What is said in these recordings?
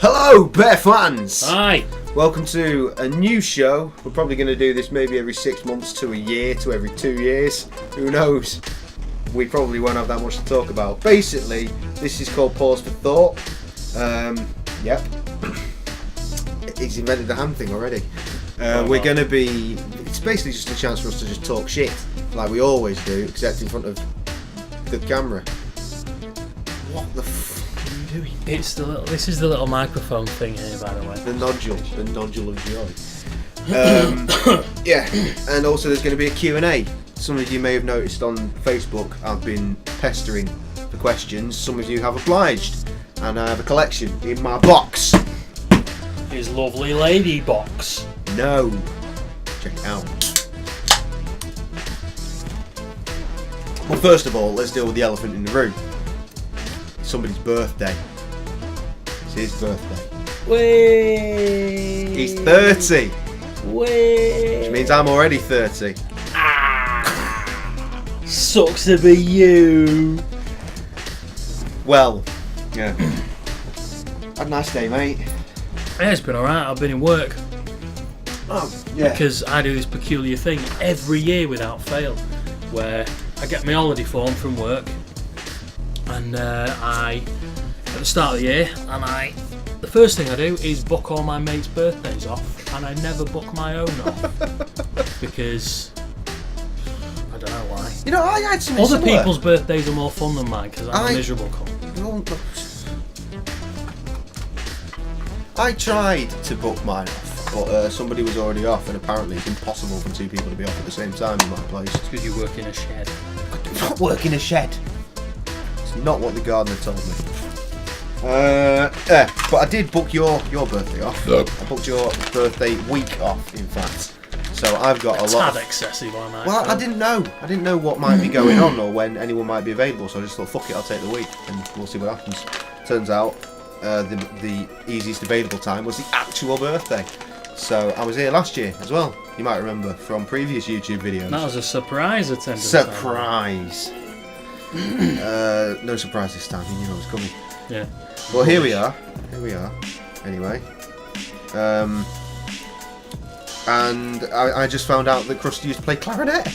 Hello, Bear fans! Hi! Welcome to a new show. We're probably going to do this maybe every 6 months to a year to every 2 years. Who knows? We probably won't have that much to talk about. Basically, this is called Pause for Thought. Yep. He's invented the hand thing already. We're going to be... It's basically just a chance for us to just talk shit, like we always do, except in front of the camera. What the f*** are you doing? This is the little microphone thing here, by the way. The nodule of joy. Yeah, and also there's going to be a Q&A. Some of you may have noticed on Facebook I've been pestering for questions. Some of you have obliged, and I have a collection in my box. His lovely lady box. No, check it out. Well, first of all, let's deal with the elephant in the room. It's somebody's birthday. It's his birthday. Whee! He's 30. Whee! Which means I'm already 30. Sucks to be you. Well, yeah. Had a nice day, mate. Yeah, it's been alright. I've been in work. Oh, yeah. Because I do this peculiar thing every year without fail, where I get my holiday form from work, and at the start of the year, the first thing I do is book all my mates' birthdays off, and I never book my own off because I don't know why. You know, I had something Other similar. people's birthdays are more fun than mine because I'm a miserable cunt. I tried to book mine off, but somebody was already off, and apparently it's impossible for two people to be off at the same time in my place. It's because you work in a shed. I do not work in a shed. It's not what the gardener told me. But I did book your birthday off. Yep. I booked your birthday week off, in fact. So I've got a lot. Tad excessive, I might. Well, I didn't know what might be going on or when anyone might be available. So I just thought, fuck it, I'll take the week and we'll see what happens. Turns out, the easiest available time was the actual birthday. So I was here last year as well. You might remember from previous YouTube videos. That was a surprise attendance. Surprise. No surprise this time. You knew I was coming. Yeah. Well, here we are. Anyway. And I just found out that Krusty used to play clarinet.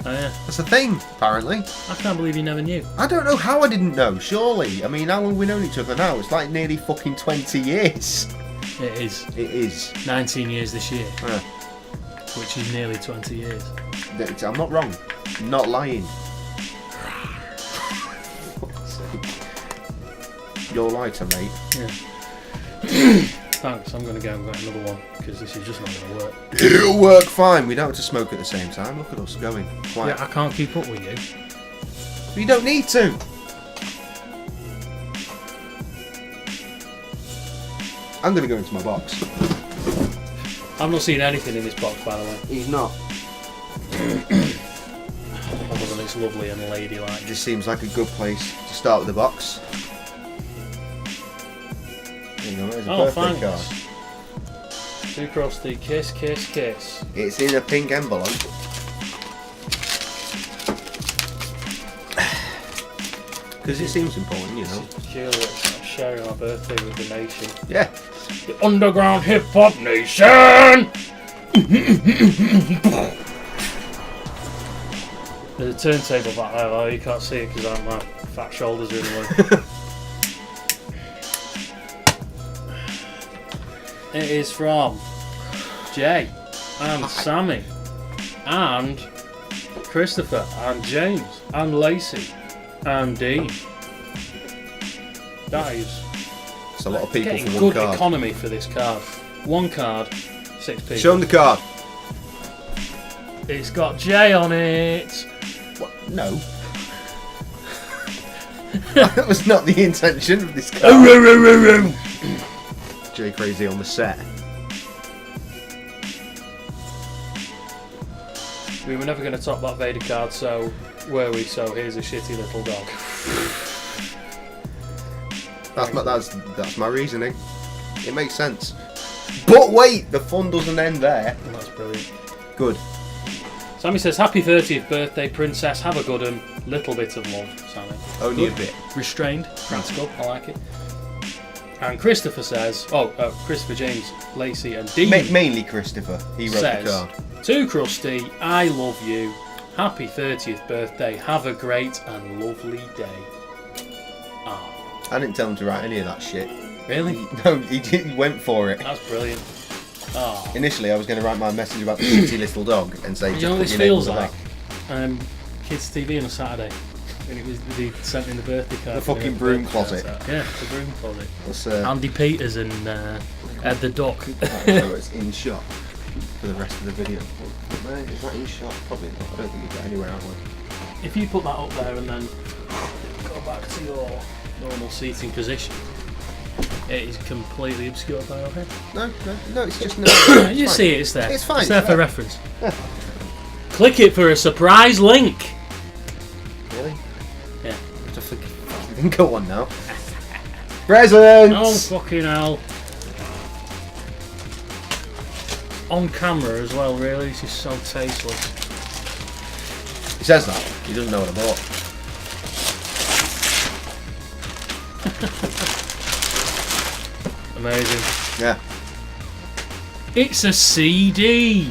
Oh yeah. That's a thing, apparently. I can't believe you never knew. I don't know how I didn't know, surely. I mean, how long have we known each other now? It's like nearly fucking 20 years. It is. It is. 19 years this year. Yeah. Which is nearly 20 years. I'm not wrong. I'm not lying. Your lighter, mate. Yeah. Thanks, I'm going to go and get another one because this is just not going to work. It'll work fine. We don't have to smoke at the same time. Look at us going. Quiet. Yeah, I can't keep up with you. You don't need to. I'm going to go into my box. I've not seen anything in this box, by the way. He's not. Other than it's lovely and ladylike. This seems like a good place to start with the box. There you go, there's a birthday card. Too Krusty, kiss, kiss, kiss. It's in a pink envelope. Because it seems important, you know. Sharing our birthday with the nation. Yeah. The underground hip hop nation! There's a turntable back there, though. You can't see it because my fat shoulders are in the way. It is from Jay and Sammy and Christopher and James and Lacey and Dean. That is a lot of people getting for one good card. economy for this card. One card, 6 people. Show them the card. It's got J on it. What? No. That was not the intention of this card. J-Cray-Z on the set. We were never going to top that Vader card, so were we? So here's a shitty little dog. That's my reasoning. It makes sense. But wait, the fun doesn't end there. And that's brilliant. Good. Sammy says, happy 30th birthday, princess. Have a good one. Little bit of love, Sammy. Only Good. a bit. Restrained, practical. I like it. And Christopher says, Christopher James Lacey and Dean Mainly Christopher. He wrote the card. To Krusty, I love you. Happy 30th birthday. Have a great and lovely day. Oh. I didn't tell him to write any of that shit. Really? No, he went for it. That's brilliant. Oh. Initially, I was going to write my message about the shitty little dog and say, you know what this feels like? Kids TV on a Saturday. When it was they sent in the birthday card. The fucking broom closet. Yeah, the broom closet. That's, Andy Peters and Ed the Duck. So it's in shot for the rest of the video. Mate, is that in shot? Probably not. I don't think you got anywhere out of If you put that up there and then go back to your normal seating position, it is completely obscured by your head. No, it's just no. You see it, it's there. It's fine. It's there for reference. Click it for a surprise link. Really? Yeah. Go on now. Presents! Oh, fucking hell. On camera as well, really. This is so tasteless. He says that. He doesn't know what I bought. Amazing. Yeah. It's a CD.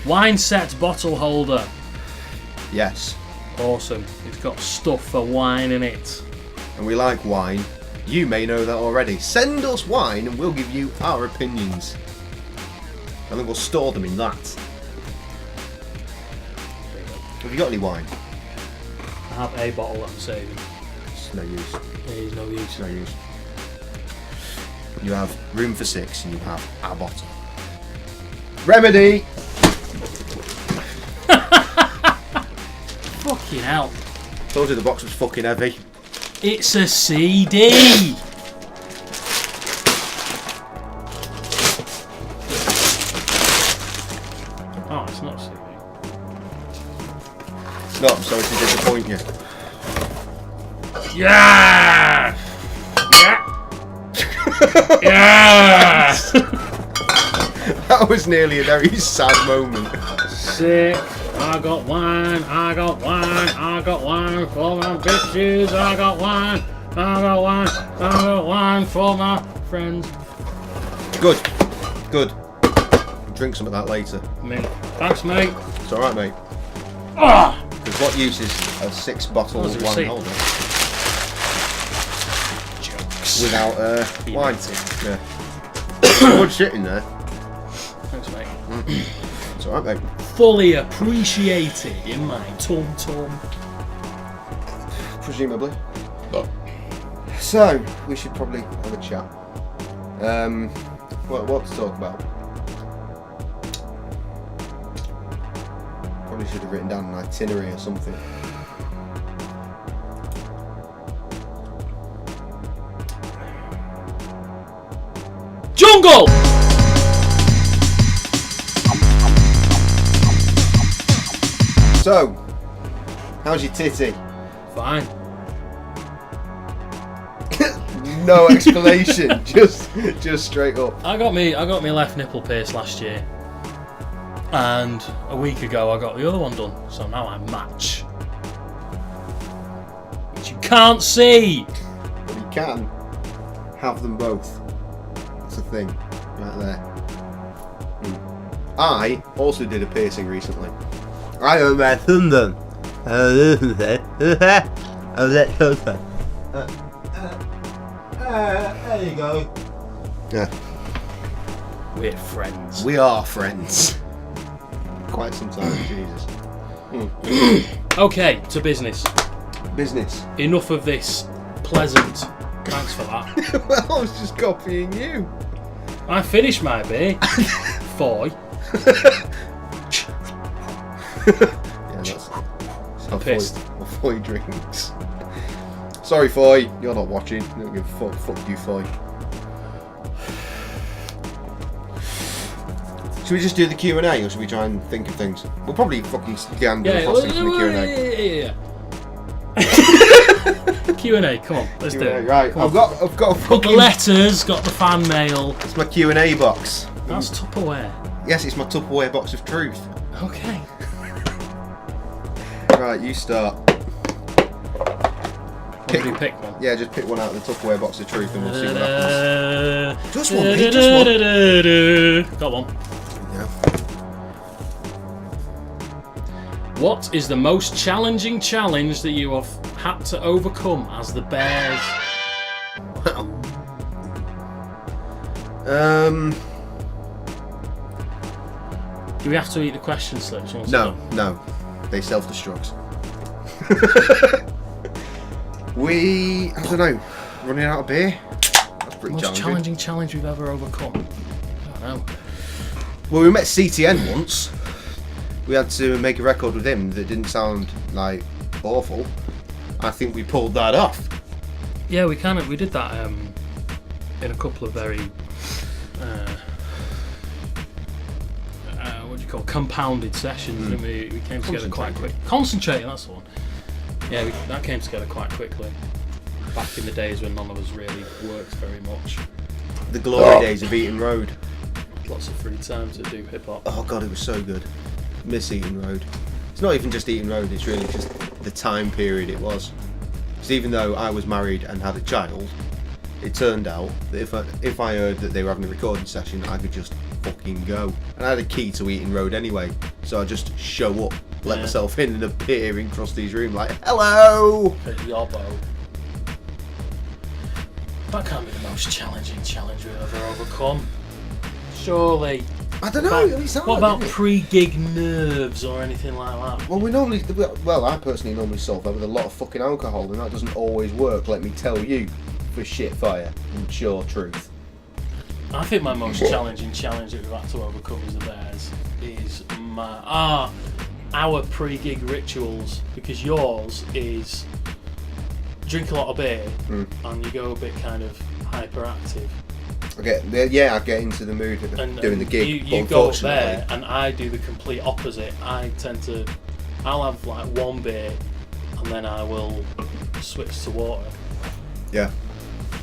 Wine set bottle holder. Yes. Awesome. It's got stuff for wine in it. And we like wine. You may know that already. Send us wine and we'll give you our opinions. And then we'll store them in that. Have you got any wine? I have a bottle that I'm saving. It's no use. There's no use. It's no use. You have room for 6 and you have a bottle. Remedy! Fucking hell. Told you the box was fucking heavy. It's a CD! Oh, it's not a CD. No, I'm sorry to disappoint you. Yeah! Yeah! Yeah! That was nearly a very sad moment. Sick. I got wine, I got wine, I got wine for my bitches, I got wine, I got wine, I got wine for my friends. Good. Good. Drink some of that later. Mint. Thanks, mate. It's alright, mate. Ah! Because what use is a 6-bottle What was the wine receipt? holder Jokes. without He wine? meant it. Yeah. Good shit in there. Thanks, mate. It's alright, mate. Fully appreciated in my tum-tum. Presumably. So, we should probably have a chat. What to talk about? Probably should have written down an itinerary or something. Jungle! So, how's your titty? Fine. No explanation, just straight up. I got me left nipple pierced last year, and a week ago I got the other one done. So now I match, which you can't see. But you can have them both. That's the thing, right there. I also did a piercing recently. I own my thumb done. There you go. Yeah. We're friends. We are friends. Quite some time, Jesus. Okay, to business. Business. Enough of this pleasant. Thanks for that. Well, I was just copying you. I finished my beer. Foy. Yeah, that's how Pissed. Foy drinks. Sorry, Foy, you're not watching. Don't give a fuck. Fuck you, Foy. Should we just do the Q&A, or should we try and think of things? We'll probably fucking scan the things from the Yeah. Q&A, come on, let's do it. Right, Come I've on. got a Got the fucking... letters, got the fan mail. It's my Q&A box. That's Tupperware. Yes, it's my Tupperware box of truth. Okay. Right, you start. pick. You pick one. Yeah, just pick one out of the Tupperware box of truth, and we'll see what happens. Just one, mate, just one. Got one. Yeah. What is the most challenging challenge that you have had to overcome as the Bears? Do we have to eat the question slips? No. They self-destruct. I don't know, running out of beer? That's pretty Most challenging. challenging challenge we've ever overcome? I don't know. Well, we met CTN once. We had to make a record with him that didn't sound like awful. I think we pulled that off. Yeah, we did that in a couple of very what do you call compounded sessions. And we came together quite quick. Concentrating, that's the one. Yeah, that came together quite quickly. Back in the days when none of us really worked very much. The glory days of Eaton Road. Lots of free time to do hip hop. Oh god, it was so good. Miss Eaton Road. It's not even just Eaton Road, it's really just the time period it was. Because even though I was married and had a child, it turned out that if I heard that they were having a recording session, I could just fucking go. And I had a key to Eaton Road anyway, so I just show up, let myself in, and appear in Krusty's room like, hello! A yobbo. That can't be the most challenging challenge we've ever overcome. Surely. I don't know. What about pre-gig nerves or anything like that? Well, I personally normally solve that with a lot of fucking alcohol, and that doesn't always work, let me tell you, for shit fire and sure truth. I think my most challenging challenge that we've had to overcome as the Bears is our pre-gig rituals, because yours is drink a lot of beer and you go a bit kind of hyperactive. I get into the mood of doing the gig. You go up there, and I do the complete opposite. I'll have like one beer, and then I will switch to water. Yeah.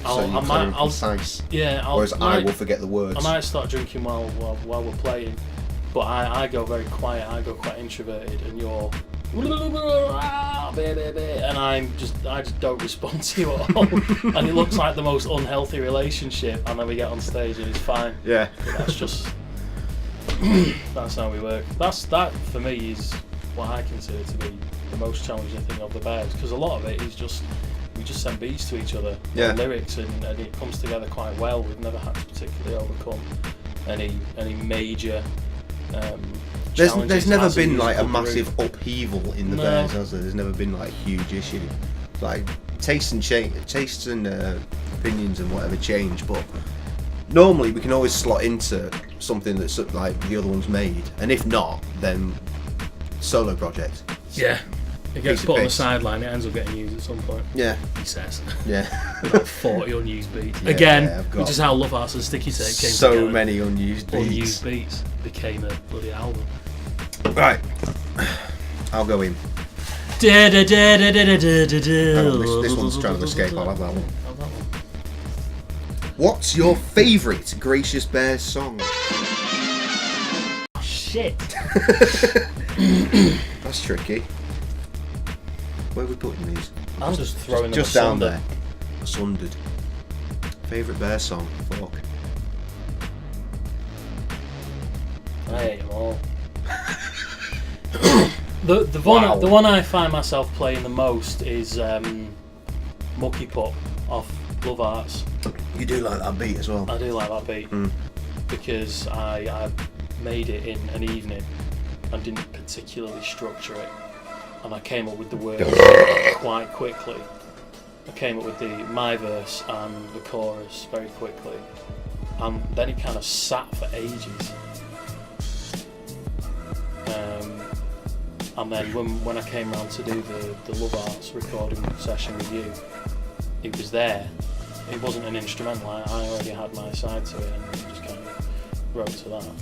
I'll concise. Yeah. Whereas I will forget the words. I might start drinking while we're playing, but I go very quiet. I go quite introverted, and you're and I just don't respond to you at all. And it looks like the most unhealthy relationship, and then we get on stage and it's fine. Yeah. But that's just that's how we work. That for me is what I consider to be the most challenging thing of the Bears, because a lot of it is just we just send beats to each other, lyrics, and it comes together quite well. We've never had to particularly overcome any major. There's never been like a massive upheaval in the Bears, has there? There's never been like a huge issue. Like tastes and opinions and whatever change, but normally we can always slot into something that's like the other one's made, and if not, then solo project. Yeah, it gets put on the sideline. It ends up getting used at some point. Yeah, he says. Yeah, about 40 unused beats. Yeah, again, which is how Love Hearts and Sticky Tape came so together. many unused beats. Unused beats became a bloody album. Right, I'll go in. This one's trying to escape. I'll have that one. What's your favourite Gracious Bears song? Shit. That's tricky. Where are we putting these? I'm just throwing them just down there. Sundered. Favourite Bears song? Fuck. I hate them all. The one I find myself playing the most is Mucky Pup off Love Hearts. You do like that beat as well? I do like that beat because I made it in an evening and didn't particularly structure it, and I came up with the words quite quickly. I came up with my verse and the chorus very quickly, and then it kind of sat for ages. And then when I came round to do the Love Arts recording session with you, it was there. It wasn't an instrumental. I already had my side to it, and I just kind of wrote to that. And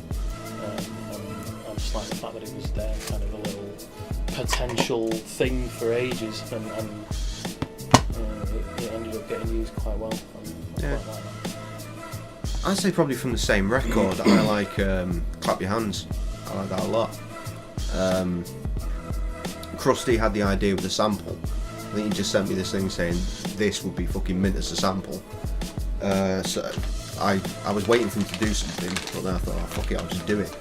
I just like the fact that it was there, kind of a little potential thing for ages, and it ended up getting used quite well. I quite like that. I'd say probably from the same record. I like Clap Your Hands. I like that a lot. Krusty had the idea with the sample, I think he just sent me this thing saying this would be fucking mint as a sample. So I was waiting for him to do something, but then I thought, oh, fuck it, I'll just do it.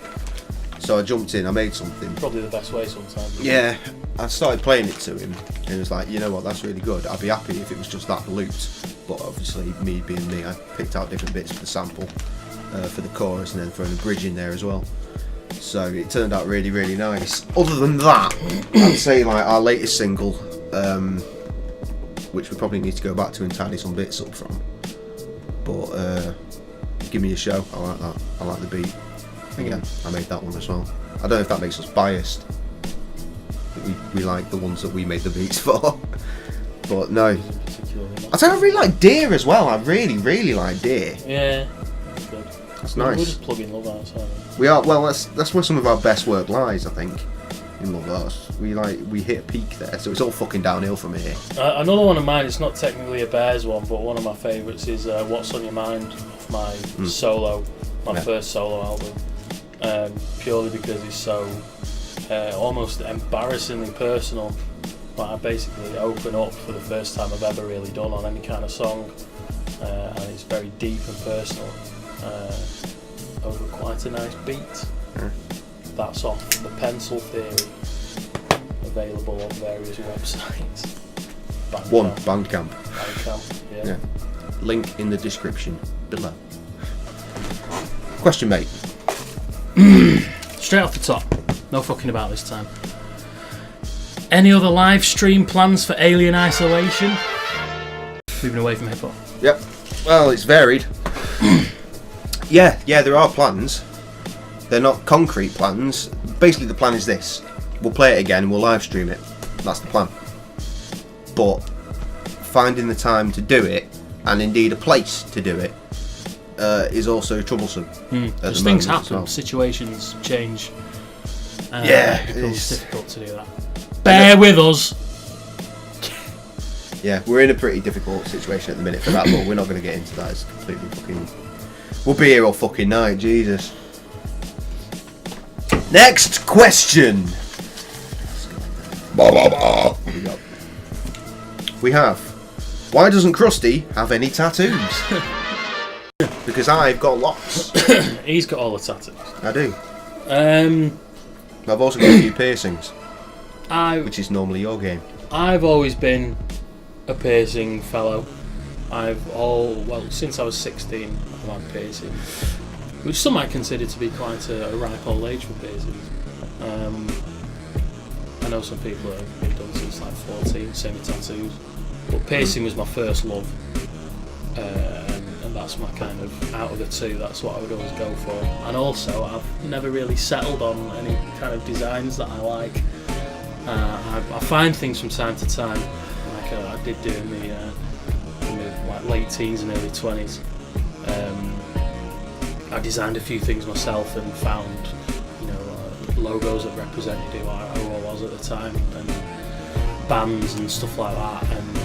So I jumped in, I made something. Probably the best way sometimes. Yeah, I started playing it to him, and he was like, you know what, that's really good. I'd be happy if it was just that looped, but obviously, me being me, I picked out different bits for the sample, for the chorus, and then thrown a bridge in there as well. So it turned out really, really nice. Other than that, I'd say like our latest single, which we probably need to go back to and tidy some bits up from. But Give Me a Show, I like that. I like the beat. Again, I made that one as well. I don't know if that makes us biased. We like the ones that we made the beats for. But no. I think I really like Deer as well. I really, really like Deer. Yeah, that's good. That's nice. We're just plugging Love Arts, aren't we? We are. Well, that's where some of our best work lies, I think. In Love Arts, we hit a peak there, so it's all fucking downhill from here. Another one of mine. It's not technically a Bears one, but one of my favourites is "What's on Your Mind" off my solo, first solo album. Purely because it's so almost embarrassingly personal. Like I basically open up for the first time I've ever really done on any kind of song, and it's very deep and personal over quite a nice beat. That's off The Pencil Theory, available on various websites. Bandcamp. Bandcamp, yeah. Link in the description below. Question, mate. Straight off the top, no fucking about this time. Any other live stream plans for Alien Isolation? Moving away from hip hop. Yep. Well, it's varied. yeah, there are plans. They're not concrete plans. Basically, the plan is this: we'll play it again and we'll live stream it. That's the plan. But finding the time to do it, and indeed a place to do it, is also troublesome. Because things happen, well. Situations change. It becomes difficult to do that. Bear with us. Yeah, we're in a pretty difficult situation at the minute for that, but we're not going to get into that. It's completely fucking. We'll be here all fucking night, Jesus. Next question. We have. Why doesn't Krusty have any tattoos? Because I've got lots. He's got all the tattoos. I do. I've also got a few piercings, which is normally your game. I've always been a piercing fellow. Since I was 16, I've had piercing, which some might consider to be quite a ripe old age for piercings. I know some people have been done since like 14, semi-tattoos, but piercing was my first love, and that's my kind of, out of the two, that's what I would always go for. And also, I've never really settled on any kind of designs that I like. I find things from time to time, like I did do in the late teens and early 20s. I designed a few things myself and found, logos that represented who I was at the time, and bands and stuff like that. And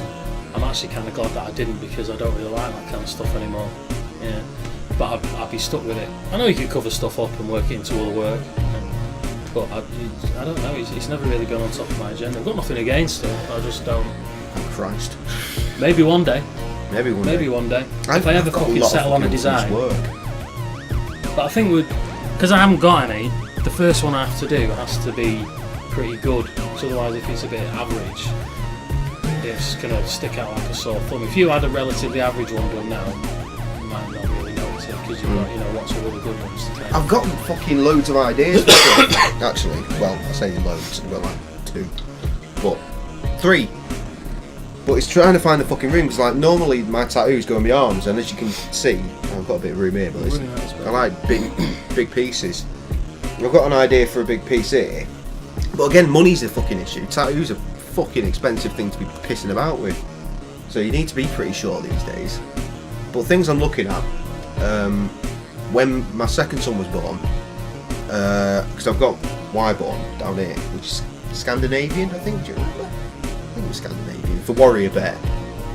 I'm actually kind of glad that I didn't, because I don't really like that kind of stuff anymore. Yeah, but I'd be stuck with it. I know you can cover stuff up and work it into other work, but I don't know. It's never really gone on top of my agenda. I've got nothing against it. I just don't. Oh, Christ. Maybe one day. Maybe one day. If I ever fucking settle on a design. But I think because I haven't got any, the first one I have to do has to be pretty good. So otherwise, if it's a bit average, it's going to stick out like a sore thumb. If you had a relatively average one done now, you might not really notice it, because you've got, lots of really good ones to take. I've got fucking loads of ideas for stuff, actually. Well, I say loads, I've got like 2. But 3. But it's trying to find the fucking room, because like normally my tattoos go on my arms, and as you can see, I've got a bit of room here, but I like big pieces. I've got an idea for a big piece here, but again, money's a fucking issue. Tattoos are a fucking expensive thing to be pissing about with, so you need to be pretty sure these days. But things I'm looking at, when my second son was born, because I've got Y-born down here, which is Scandinavian, I think. Do you remember? I think it was Scandinavian for warrior bear.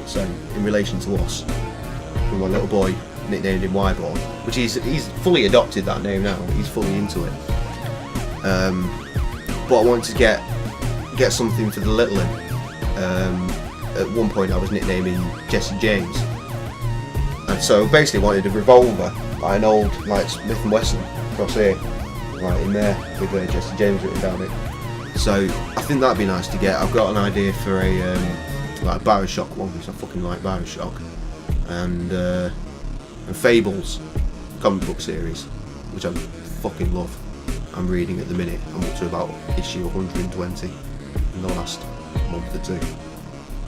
So in relation to us, with my little boy nicknamed him Y-born, which he's fully adopted that name now. He's fully into it. But I wanted to get something for the little one, at one point I was nicknaming Jesse James, and so basically wanted a revolver, like an old like Smith & Wesson across here, right in there with Jesse James written down it. So I think that'd be nice to get. I've got an idea for a like a Bioshock one, because I fucking like Bioshock, and Fables comic book series, which I fucking love. I'm reading at the minute. I'm up to about issue 120 in the last month or two.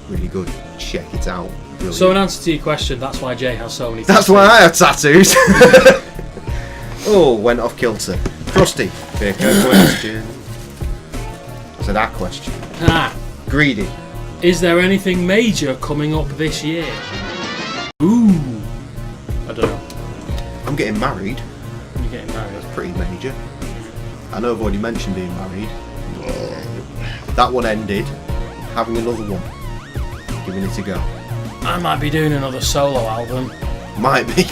Really good. Check it out. Brilliant. So in answer to your question, that's why Jay has so many tattoos. That's why I have tattoos. Oh, went off kilter. Krusty, pick a question. So that question. Greedy. Is there anything major coming up this year? Ooh. I don't know. I'm getting married. You're getting married. That's pretty major. I know I've already mentioned being married. That one ended. Having another one. Giving it a go. I might be doing another solo album. Might be.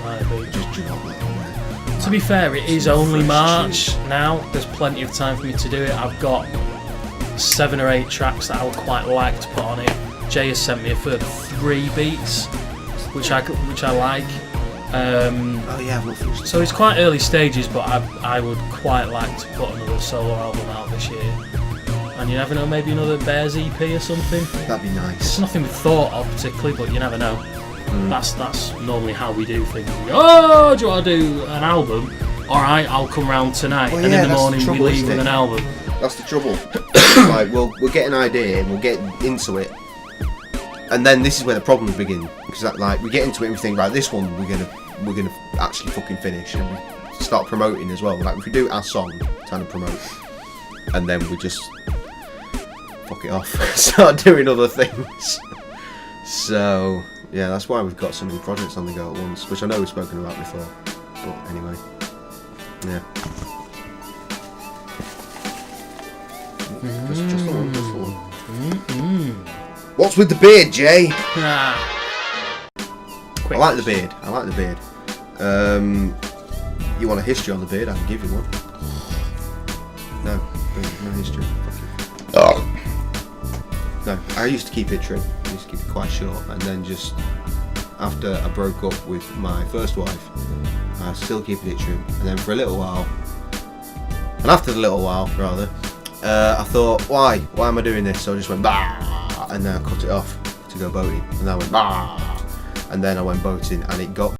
Might be. Just drop that on there. To be fair, it is only fresh March tunes. now. There's plenty of time for me to do it. I've got 7 or 8 tracks that I would quite like to put on it. Jay has sent me a further 3 beats, which I like. Oh yeah, I've not finished. So it's quite early stages, but I would quite like to put another solo album out this year. And you never know, maybe another Bears EP or something. That'd be It's nice. nothing we've thought of particularly, but you never know. That's normally how we do things. We go, oh, do you want to do an album? Alright, I'll come round tonight. Well, And yeah, in the that's the morning we trouble, leave isn't with it? an album. That's the trouble. Like we'll get an idea and we'll get into it, and then this is where the problems begin, because that, like we get into it and we think, right, this one we're gonna actually fucking finish, and we start promoting as well. Like if we do our song, trying to promote, and then we just fuck it off, start doing other things. So yeah, that's why we've got so many projects on the go at once, which I know we've spoken about before. But anyway, yeah. Just the one, just the one. What's with the beard, Jay? Quick. I like the beard. I like the beard. You want a history on the beard? I can give you one. No history. Fuck you. No, I used to keep it trim. I used to keep it quite short, and then just after I broke up with my first wife, I was still keeping it trim, and then for a little while, and after the little while, rather. I thought, why am I doing this? So I just went bah, and then I cut it off to go boating, and then I went bah, and then I went boating, and it got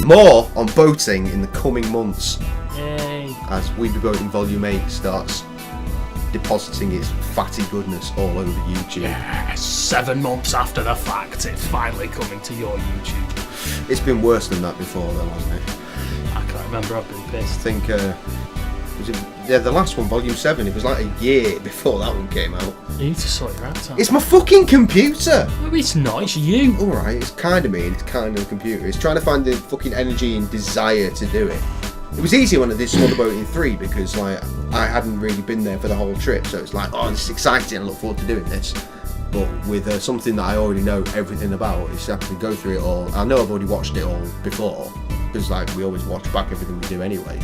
more on boating in the coming months. Yay. As We Be Boating Volume 8 starts depositing its fatty goodness all over YouTube. Yes, 7 months after the fact, it's finally coming to your YouTube. It's been worse than that before though, hasn't it? I can't remember, I've been I pissed. think was it, yeah, the last one, Volume 7, it was like a year before that one came out. You need to sort your act out. It's my fucking computer! No, it's not, it's you. Alright, it's kind of me and it's kind of the computer. It's trying to find the fucking energy and desire to do it. It was easier when I did Small Boat in 3 because like I hadn't really been there for the whole trip, so it's like, oh, this is exciting, I look forward to doing this. But with something that I already know everything about, it's actually go through it all. I know I've already watched it all before, because like we always watch back everything we do anyway.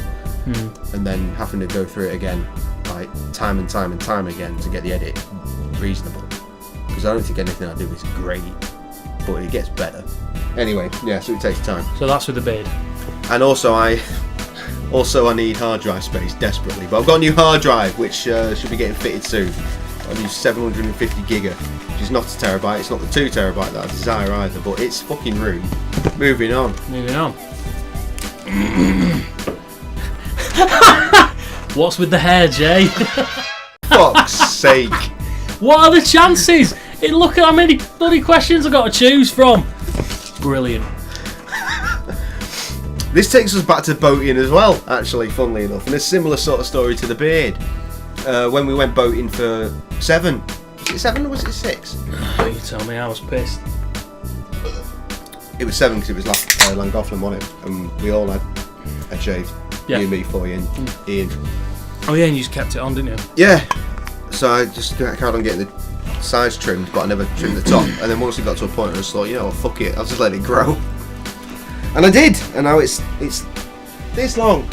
And then having to go through it again, like time and time and time again to get the edit reasonable. Because I don't think anything I do is great, but it gets better. Anyway, yeah, so it takes time. So that's with the beard. And also I need hard drive space desperately, but I've got a new hard drive which should be getting fitted soon. I use 750 giga, which is not a terabyte. It's not the 2 terabyte that I desire either, but it's fucking room. Moving on. Moving on. What's with the hair, Jay? Fuck's sake. What are the chances? Look at how many bloody questions I've got to choose from. Brilliant. This takes us back to boating as well, actually, funnily enough, and a similar sort of story to the beard. When we went boating for 7. Was it 7 or was it 6? You tell me, I was pissed. It was 7 because it was Llangollen, wasn't it? And we all had a shave. Yeah. You, me, for Ian. Oh yeah, and you just kept it on, didn't you? Yeah. So I just carried on getting the sides trimmed, but I never trimmed the top. And then once it got to a point, I just thought, you know what, fuck it, I'll just let it grow. And I did, and now it's this long.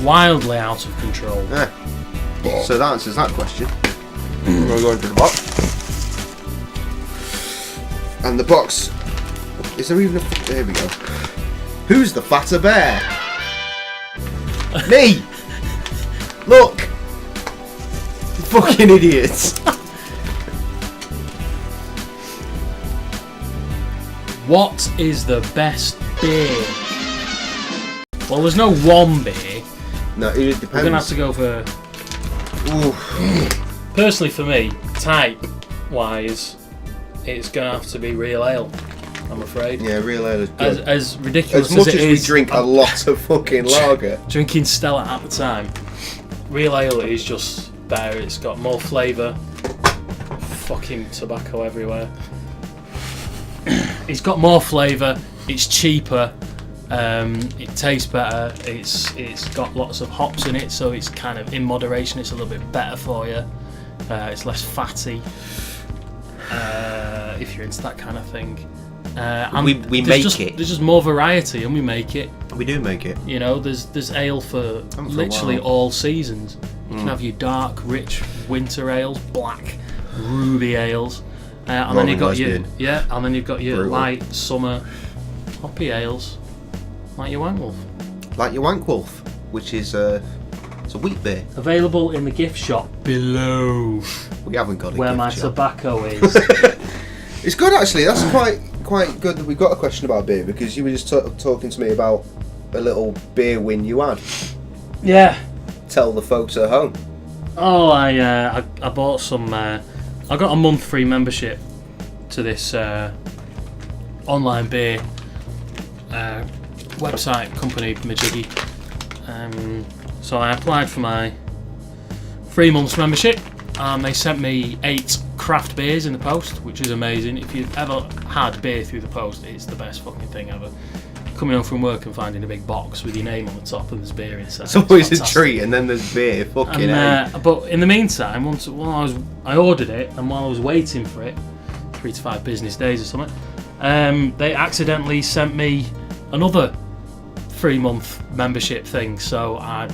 Wildly out of control. Yeah. So that answers that question. We're going to the box. And the box... Is there even a... There we go. Who's the fatter bear? Me! Look! Fucking idiots. What is the best beer? Well, there's no one beer. No, it depends. We're going to have to go for... Ooh. Personally, for me, type-wise, it's going to have to be real ale, I'm afraid. Yeah, real ale is good. As ridiculous as much as it as is... we drink a lot of fucking lager. Drinking Stella at the time, real ale is just better. It's got more flavour. Fucking tobacco everywhere. It's got more flavour. It's cheaper. It tastes better. It's got lots of hops in it, so it's kind of in moderation. It's a little bit better for you. It's less fatty. If you're into that kind of thing. And we make it. There's just more variety, and we make it. We do make it. You know, there's ale for literally all seasons. You can have your dark, rich winter ales, black, ruby ales, and then you've got your Brutal. light summer hoppy ales, like your Wank Wolf. Like your Wank Wolf, which is it's a wheat beer. Available in the gift shop below, We haven't got a where gift my shop. tobacco is. It's good actually. That's quite good that we've got a question about beer, because you were just talking to me about a little beer win you had. Yeah. Tell the folks at home. Oh, I bought some. I got a month free membership to this online beer website company, Majiggy. So I applied for my 3 months membership, and they sent me 8 craft beers in the post, which is amazing. If you've ever had beer through the post, it's the best fucking thing ever. Coming home from work and finding a big box with your name on the top and there's beer inside. It's always a fantastic. treat, and then there's beer. Fucking hell. But in the meantime, I ordered it, and while I was waiting for it, 3 to 5 business days or something, they accidentally sent me another 3-month membership thing. So I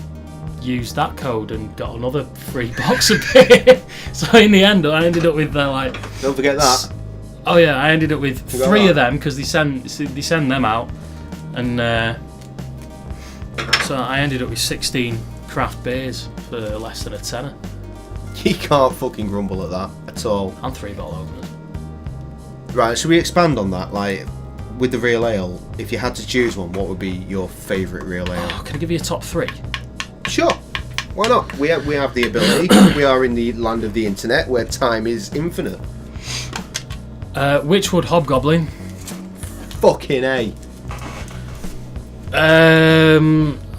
used that code and got another free box of beer. So in the end, I ended up with like. Don't forget that. Oh yeah, I ended up with Forgot 3 that. of them because they send them out, and so I ended up with 16 craft beers for less than a tenner. You can't fucking grumble at that at all. And 3 bottle openers. Right, should we expand on that? Like, with the real ale, if you had to choose one, what would be your favourite real ale? Oh, can I give you a top 3? Sure. Why not? We have the ability. We are in the land of the internet where time is infinite. Witchwood Hobgoblin. Fucking A.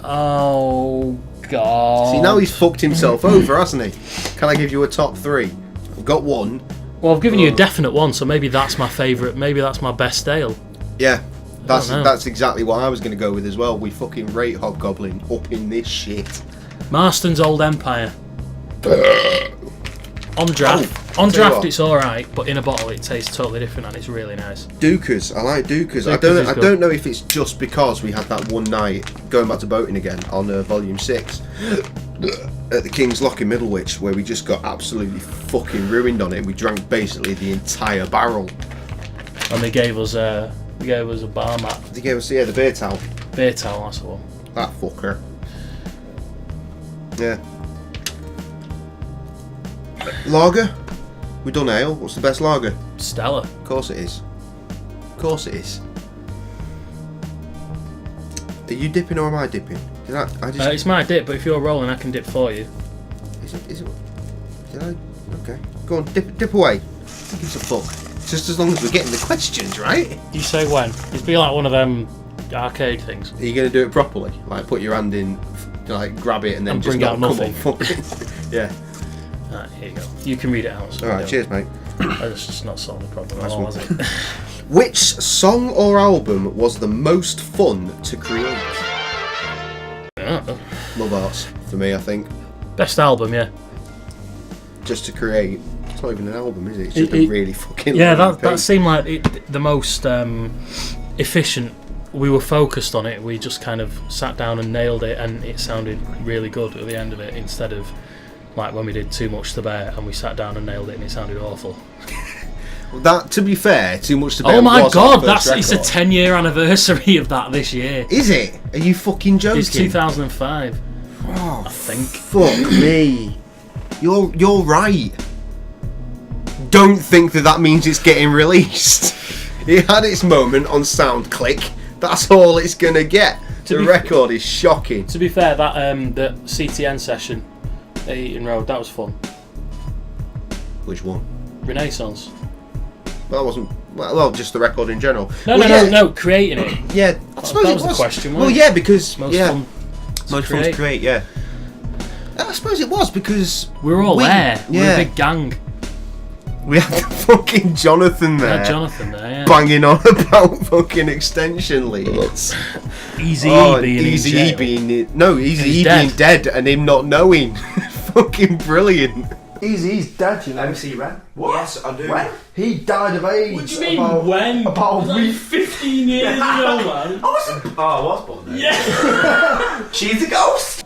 Oh god. See, now he's fucked himself over, hasn't he? Can I give you a top 3? I've got one. Well, I've given you a definite one, so maybe that's my favourite. Maybe that's my best ale. Yeah. don't know. That's exactly what I was going to go with as well. We fucking rate Hobgoblin up in this shit. Marston's Old Empire. On draft, tell you what. it's all right, but in a bottle it tastes totally different, and it's really nice. Dukas. I like Dukas. I Dukas is good. don't know if it's just because we had that one night going back to boating again on Volume 6 at the King's Lock in Middlewich, where we just got absolutely fucking ruined on it. We drank basically the entire barrel. And they gave us a bar mat, They gave us the beer towel. beer towel, that's the one. That fucker. Yeah. Lager. We done ale. What's the best lager? Stella. Of course it is. Of course it is. Are you dipping or am I dipping? Did I just? It's my dip, but if you're rolling, I can dip for you. Is it? Did I? Okay. Go on, dip away. Who gives a fuck? Just as long as we're getting the questions right. You say when? It'd be like one of them arcade things. Are you going to do it properly? Like put your hand in, like grab it and then And just bring out not nothing. come on fucking. Yeah. Right, here you go. You can read it out. So All right. Cheers, mate. That's just not solved the problem at Nice all, one. has it? Which song or album was the most fun to create? Yeah. Love Arts for me, I think. Best album, yeah. Just to create. It's not even an album, is it? It's just It- a really fucking. Yeah, long that thing. seemed like the most efficient. We were focused on it. We just kind of sat down and nailed it, and it sounded really good at the end of it, instead of Like when we did Too Much to Bear and we sat down and nailed it and it sounded awful. That, to be fair, Too Much to Bear. Oh my was god, our first it's a record. 10-year anniversary of that this year. Is it? Are you fucking joking? It's 2005. Oh, I think. fuck me. You're right. Don't think that means it's getting released. It had its moment on SoundClick. That's all it's gonna get. The record is shocking. To be fair, that the CTN session at Eaton Road, that was fun. Which one? Renaissance. Well, that wasn't. Well, just the record in general. No, creating it. Yeah, I suppose that it was the question, Well, wasn't yeah, because Most fun most fun to create. Yeah, I suppose it was because we were all there. We were Yeah, a big gang. we had fucking Jonathan there. Yeah, Jonathan there, yeah. Banging on about fucking extension leads. Easy E being Easy in E jail. being Easy He's E dead. being dead and him not knowing. Fucking brilliant. Easy's dead, you know. MC Ren? What? Yes, I do. When? He died of AIDS. What do you mean, about, when? About a week. 15 years ago, man. I was born then. Yeah. She's a ghost.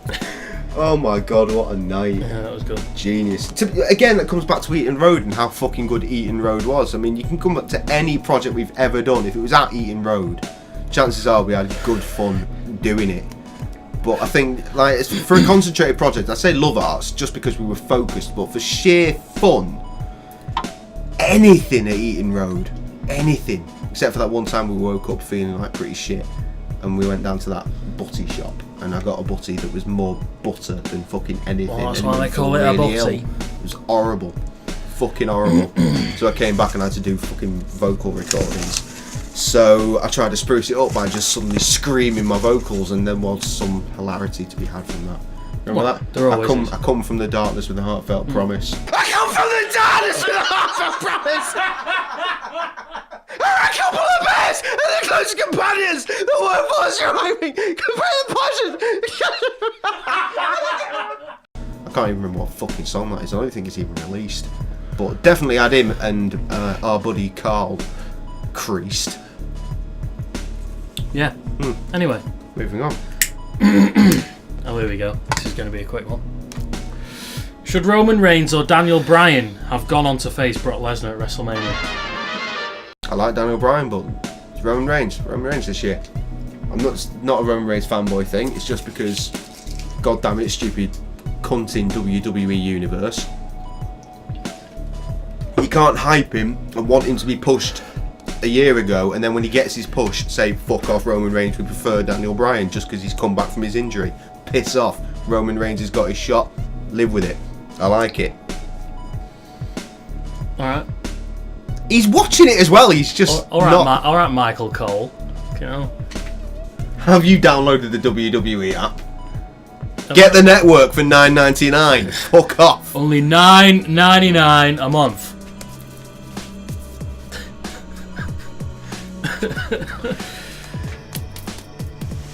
Oh my god, what a night. Yeah, that was good. Genius. Again, that comes back to Eaton Road and how fucking good Eaton Road was. I mean, you can come up to any project we've ever done. If it was at Eaton Road, chances are we had good fun doing it. But I think, like, for a concentrated project, I say Love Arts just because we were focused, but for sheer fun, anything at Eaton Road, anything. Except for that one time we woke up feeling like pretty shit and we went down to that butty shop and I got a butty that was more butter than fucking anything. Well, that's and why it they call felt it a really butty. ill. It was horrible. Fucking horrible. So I came back and I had to do fucking vocal recordings. So I tried to spruce it up by just suddenly screaming my vocals, and there was some hilarity to be had from that. Remember Well, that? there always is. I come from the darkness with a heartfelt promise. I come from the darkness with a heartfelt promise. There are a couple of bears and their close companions. The word for surviving. Compare the passion. I can't even remember what fucking song that is. I don't think it's even released. But definitely had him and our buddy Carl creased. Yeah. Anyway. Moving on. Oh, here we go. This is going to be a quick one. Should Roman Reigns or Daniel Bryan have gone on to face Brock Lesnar at WrestleMania? I like Daniel Bryan, but it's Roman Reigns. Roman Reigns this year. I'm not a Roman Reigns fanboy thing. It's just because, god damn it, stupid cunting WWE universe. You can't hype him and want him to be pushed a year ago, and then when he gets his push, say fuck off Roman Reigns, we prefer Daniel Bryan just because he's come back from his injury. Piss off. Roman Reigns has got his shot. Live with it. I like it. Alright. He's watching it as well. He's just not. Alright, Michael Cole. You know. Have you downloaded the WWE app? Get the network for $9.99. Fuck off. Only $9.99 a month.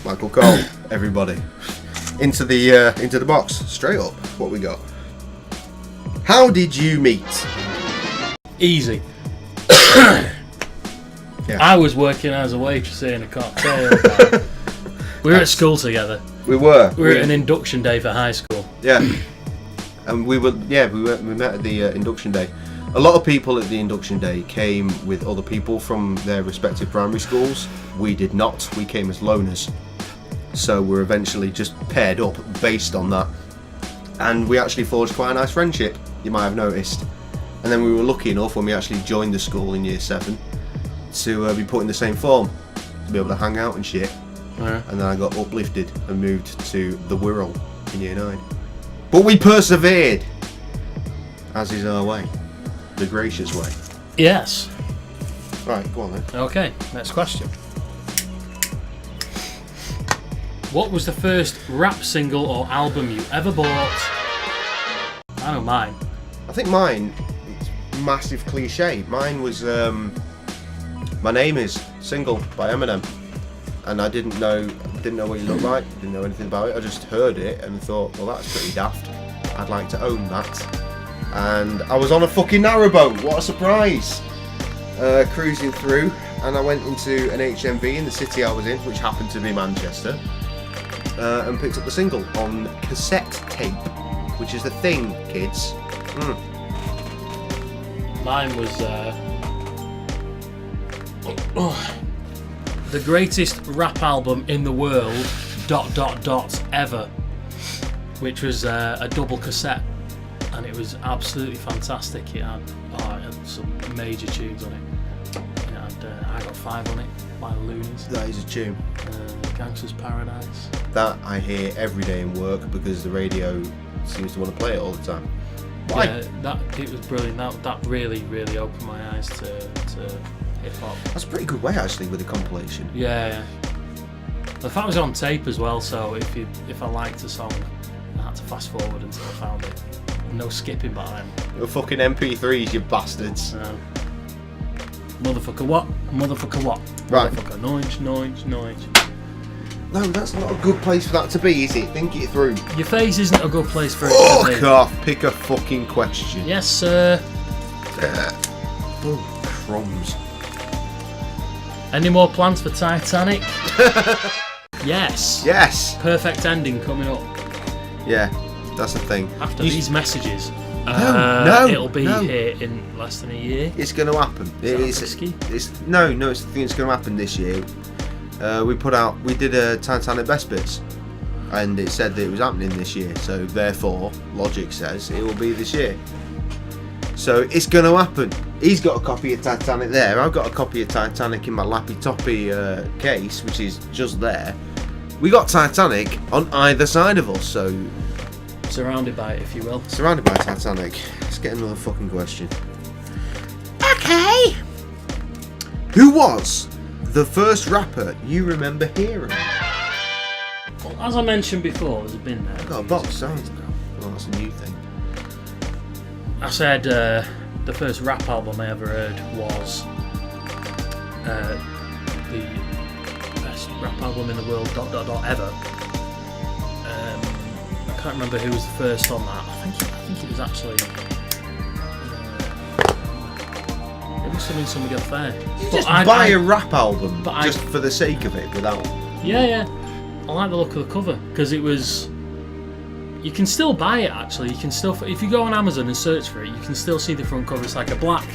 Michael Cole, everybody, into the box, straight up. What we got? How did you meet? Easy. Yeah. I was working as a waitress in a cocktail bar. We were at school together. We were. We were at an induction day for high school. Yeah. And we met at the induction day. A lot of people at the induction day came with other people from their respective primary schools. We did not. We came as loners. So we're eventually just paired up based on that. And we actually forged quite a nice friendship, you might have noticed. And then we were lucky enough when we actually joined the school in year 7 to be put in the same form, to be able to hang out and shit. Yeah. And then I got uplifted and moved to the Wirral in year 9. But we persevered, as is our way, the gracious way. Yes. Right, go on then. Okay, next question. What was the first rap single or album you ever bought? I know mine. I think mine, it's massive cliche. Mine was My Name Is single by Eminem. And I didn't know what he looked like, didn't know anything about it. I just heard it and thought, well, that's pretty daft. I'd like to own that. And I was on a fucking narrowboat. What a surprise! Cruising through, and I went into an HMV in the city I was in, which happened to be Manchester, and picked up the single on cassette tape. which is The Thing, kids. Mine was the greatest rap album in the world, ... ever, which was a double cassette, and it was absolutely fantastic. It had some major tunes on it. It had I Got Five on it by the Loonies. That is a tune. Gangster's Paradise. That I hear every day in work because the radio seems to want to play it all the time. Why? Yeah, it was brilliant. That really, really opened my eyes to hip hop. That's a pretty good way actually with a compilation. Yeah. The fact it was on tape as well, so if I liked a song, I had to fast forward until I found it. No skipping back then. Your fucking MP3s, you bastards. Motherfucker what? Motherfucker what? Right. Motherfucker noise. No, that's not a good place for that to be, is it? Think it through. Your face isn't a good place for it to be. Fuck off. Pick a fucking question. Yes, sir. Oh, crumbs. Any more plans for Titanic? Yes. Yes. Perfect ending coming up. Yeah, that's the thing. After these messages. No, it'll be no. here in less than a year. It's going to happen. Is that risky? It's the thing that's going to happen this year. We did a Titanic Best Bits, and it said that it was happening this year. So therefore, logic says it will be this year. So it's going to happen. He's got a copy of Titanic there. I've got a copy of Titanic in my lappy toppy case, which is just there. We got Titanic on either side of us, so Surrounded by it, if you will. surrounded by Titanic. Let's get another fucking question. Okay. Who was the first rapper you remember hearing? Well, as I mentioned before, there's a bin there. I've got a box of sounds now. Well, that's a new thing. I said the first rap album I ever heard was the best rap album in the world, ... ever. I can't remember who was the first on that. I think it was actually. It must have been some good fair. Just buy a rap album but just for the sake of it, without. Yeah. I like the look of the cover because it was. You can still buy it actually. You can still, if you go on Amazon and search for it, you can still see the front cover. It's like a black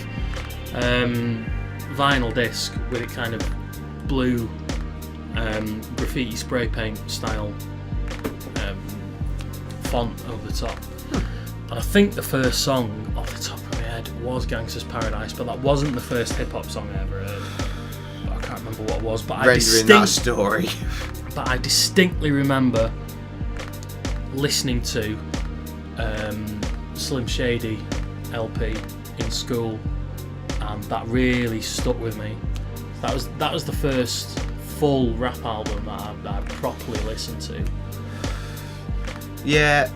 vinyl disc with a kind of blue graffiti spray paint style font over the top. And I think the first song off the top of my head was Gangster's Paradise, but that wasn't the first hip hop song I ever heard. But I can't remember what it was. But that story. But I distinctly remember listening to Slim Shady LP in school, and that really stuck with me. That was the first full rap album that I properly listened to. Yeah.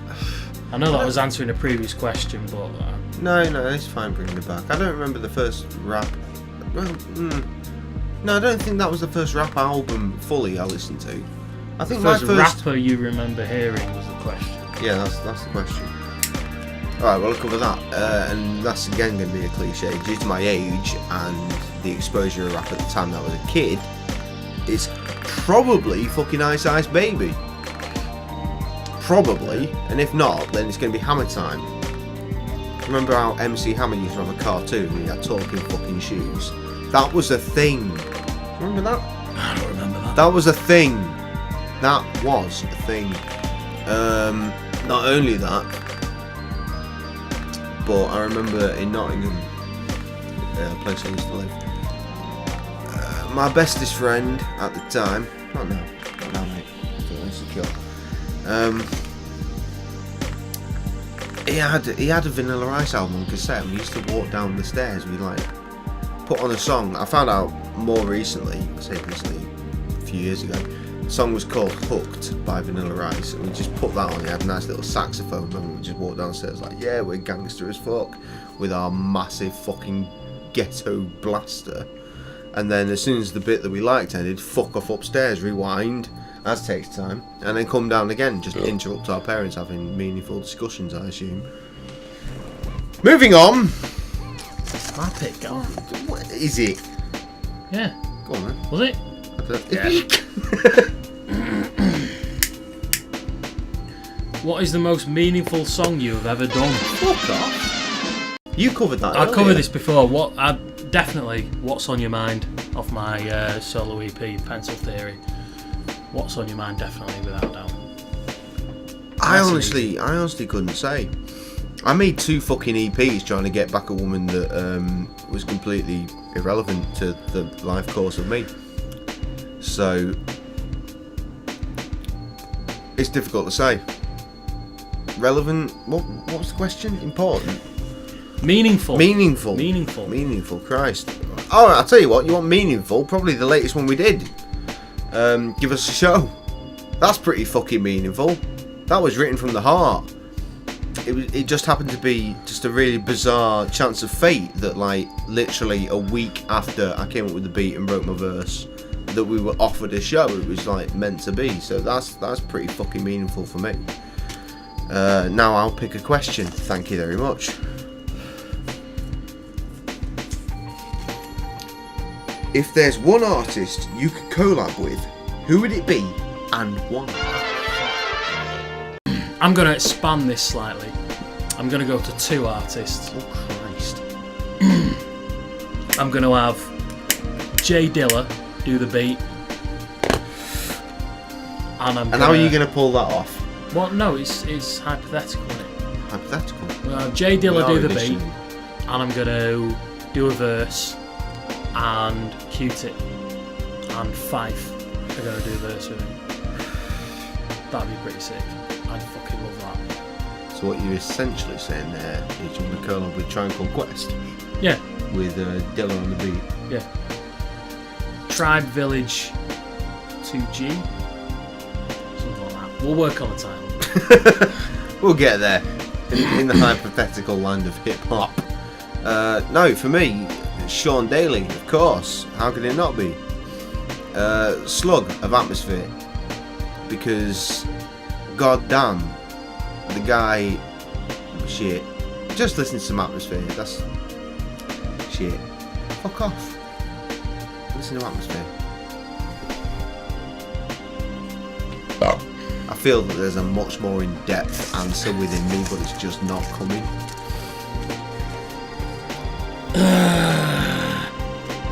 I know that was answering a previous question, but No, it's fine bringing it back. I don't remember the first rap. Well, no, I don't think that was the first rap album fully I listened to. I think the first my first rapper you remember hearing was the question. Yeah, that's the question. Alright, well, I'll cover that. And that's again going to be a cliche. Due to my age and the exposure of rap at the time that I was a kid, it's probably fucking Ice Ice Baby. Probably. And if not, then it's going to be Hammer Time. Remember how MC Hammer used to have a cartoon and he had talking fucking shoes? That was a thing. Remember that? I don't remember that. That was a thing. That was a thing. Not only that, but I remember in Nottingham, a place I used to live, my bestest friend at the time, not now mate, I feel insecure. He had a Vanilla Ice album on cassette, and we used to walk down the stairs. We'd like put on a song. I found out more recently, a few years ago. The song was called Hooked by Vanilla Ice, and we just put that on. He had a nice little saxophone, and we just walked downstairs like, yeah, we're gangster as fuck, with our massive fucking ghetto blaster. And then as soon as the bit that we liked ended, fuck off upstairs, rewind, as takes time, and then come down again, just interrupt our parents having meaningful discussions, I assume. Moving on. My pick, go on. What is it? Yeah. Go on then. Was it? Yeah. What is the most meaningful song you have ever done? Fuck off. You covered that. I've earlier. covered this before. Definitely, What's on Your Mind off my solo EP, Pencil Theory. What's on Your Mind, definitely, without doubt. I honestly couldn't say. I made 2 fucking EPs trying to get back a woman that was completely irrelevant to the life course of me. So it's difficult to say. Relevant? What was the question? Important? Meaningful. Meaningful. Christ. Oh, I'll tell you what. You want meaningful? Probably the latest one we did. Give Us a Show. That's pretty fucking meaningful. That was written from the heart. It just happened to be just a really bizarre chance of fate that, like, literally a week after I came up with the beat and wrote my verse, that we were offered a show. It was like meant to be. So that's pretty fucking meaningful for me. Now I'll pick a question. Thank you very much. If there's one artist you could collab with, who would it be and why? I'm going to expand this slightly. I'm going to go to 2 artists. Oh Christ. I'm going to have J Dilla do the beat. And how are you going to pull that off? Well, no, it's hypothetical, isn't it? Hypothetical. Well, J Dilla do the beat, initially. and I'm going to do a verse, and Q-Tip and Fife are going to do a verse with him. That'd be pretty sick. I'd fucking love that. So what you're essentially saying there is you're going to collab with Triangle Quest Yeah, with Dilla on the beat. yeah. Tribe Village 2G. Something like that. We'll work on the title. We'll get there in the hypothetical land of hip hop. No, for me, Sean Daly, of course. How could it not be? Slug of Atmosphere, because goddamn, the guy, shit. Just listen to some Atmosphere. That's shit. Fuck off. Listen to Atmosphere. I feel that there's a much more in-depth answer within me, but it's just not coming.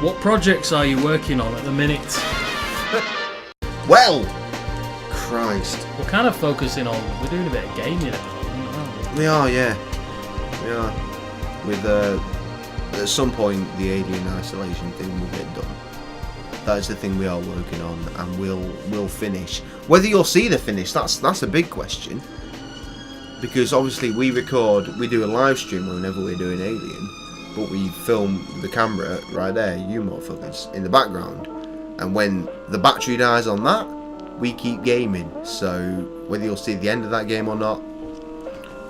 What projects are you working on at the minute? Well, Christ. We're kind of focusing on, we're doing a bit of gaming at the moment, aren't we? We are, yeah. We are. With, at some point, the Alien Isolation thing will get done. That is the thing we are working on, and we'll finish. Whether you'll see the finish, that's a big question. Because obviously we do a live stream whenever we're doing Alien, but we film the camera right there, you motherfuckers, in the background. And when the battery dies on that, we keep gaming. So whether you'll see the end of that game or not,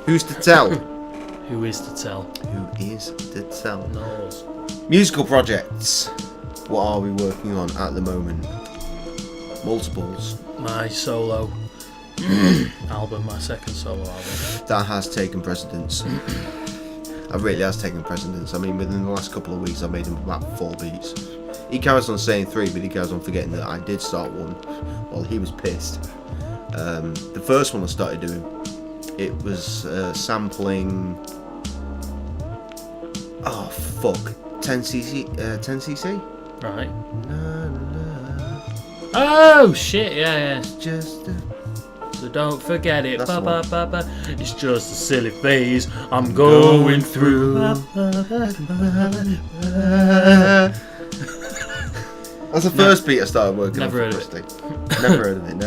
who's to tell? Who is to tell? Who is to tell? Knows. Musical projects. What are we working on at the moment? Multiples. My solo album, my second solo album. That has taken precedence. It really has taken precedence. I mean, within the last couple of weeks, I made him about 4 beats. He carries on saying 3, but he carries on forgetting that I did start 1. Well, he was pissed. The first one I started doing, it was sampling. Oh fuck, 10cc. Right. La, la, Oh shit, yeah. it's just a... So don't forget it. That's Ba, the ba, one. ba, ba. It's just a silly phase I'm going through. That's the first beat I started working Never on. heard for Rusty. Never heard of it.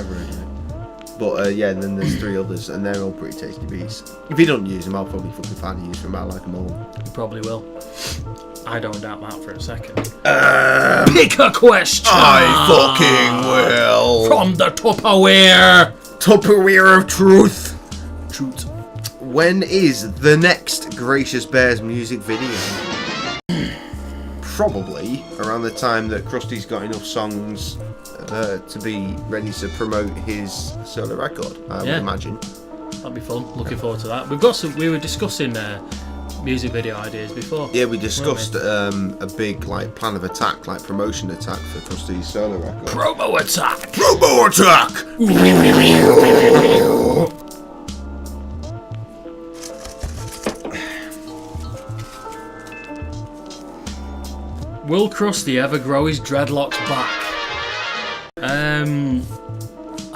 But yeah, and then there's 3 others, and they're all pretty tasty beats. If you don't use them, I'll probably fucking find a use for them. I like them all. You probably will. I don't doubt that for a second. Pick a question! I fucking will. From the Tupperware! Tupperware of truth. Truth. When is the next Gracious Bears music video? Probably around the time that Krusty's got enough songs to be ready to promote his solo record, I would imagine. That'd be fun. Looking forward to that. We've got some. We were discussing music video ideas before. Yeah, we discussed a big like plan of attack, like promotion attack for Krusty's solo record. Promo attack! Promo attack! Will Krusty ever grow his dreadlocks back? I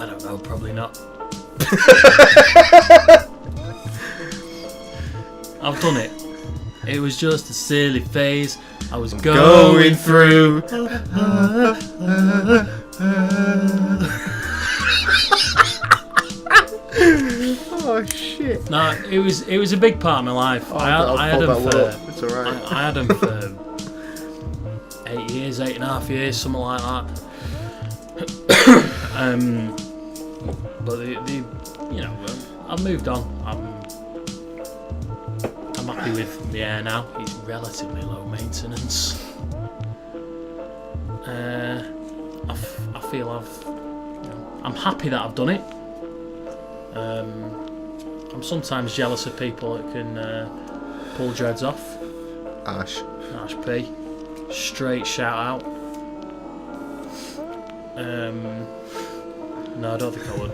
don't know, probably not. I've done it. It was just a silly phase I was going through. Oh shit! No, it was a big part of my life. I had them for. It's alright. I had them for 8 years, 8.5 years, something like that. But the I've moved on. I'm happy with my hair now. It's relatively low maintenance. I feel I'm happy that I've done it. I'm sometimes jealous of people that can pull dreads off. Ash P. Straight shout out. No, I don't think I would.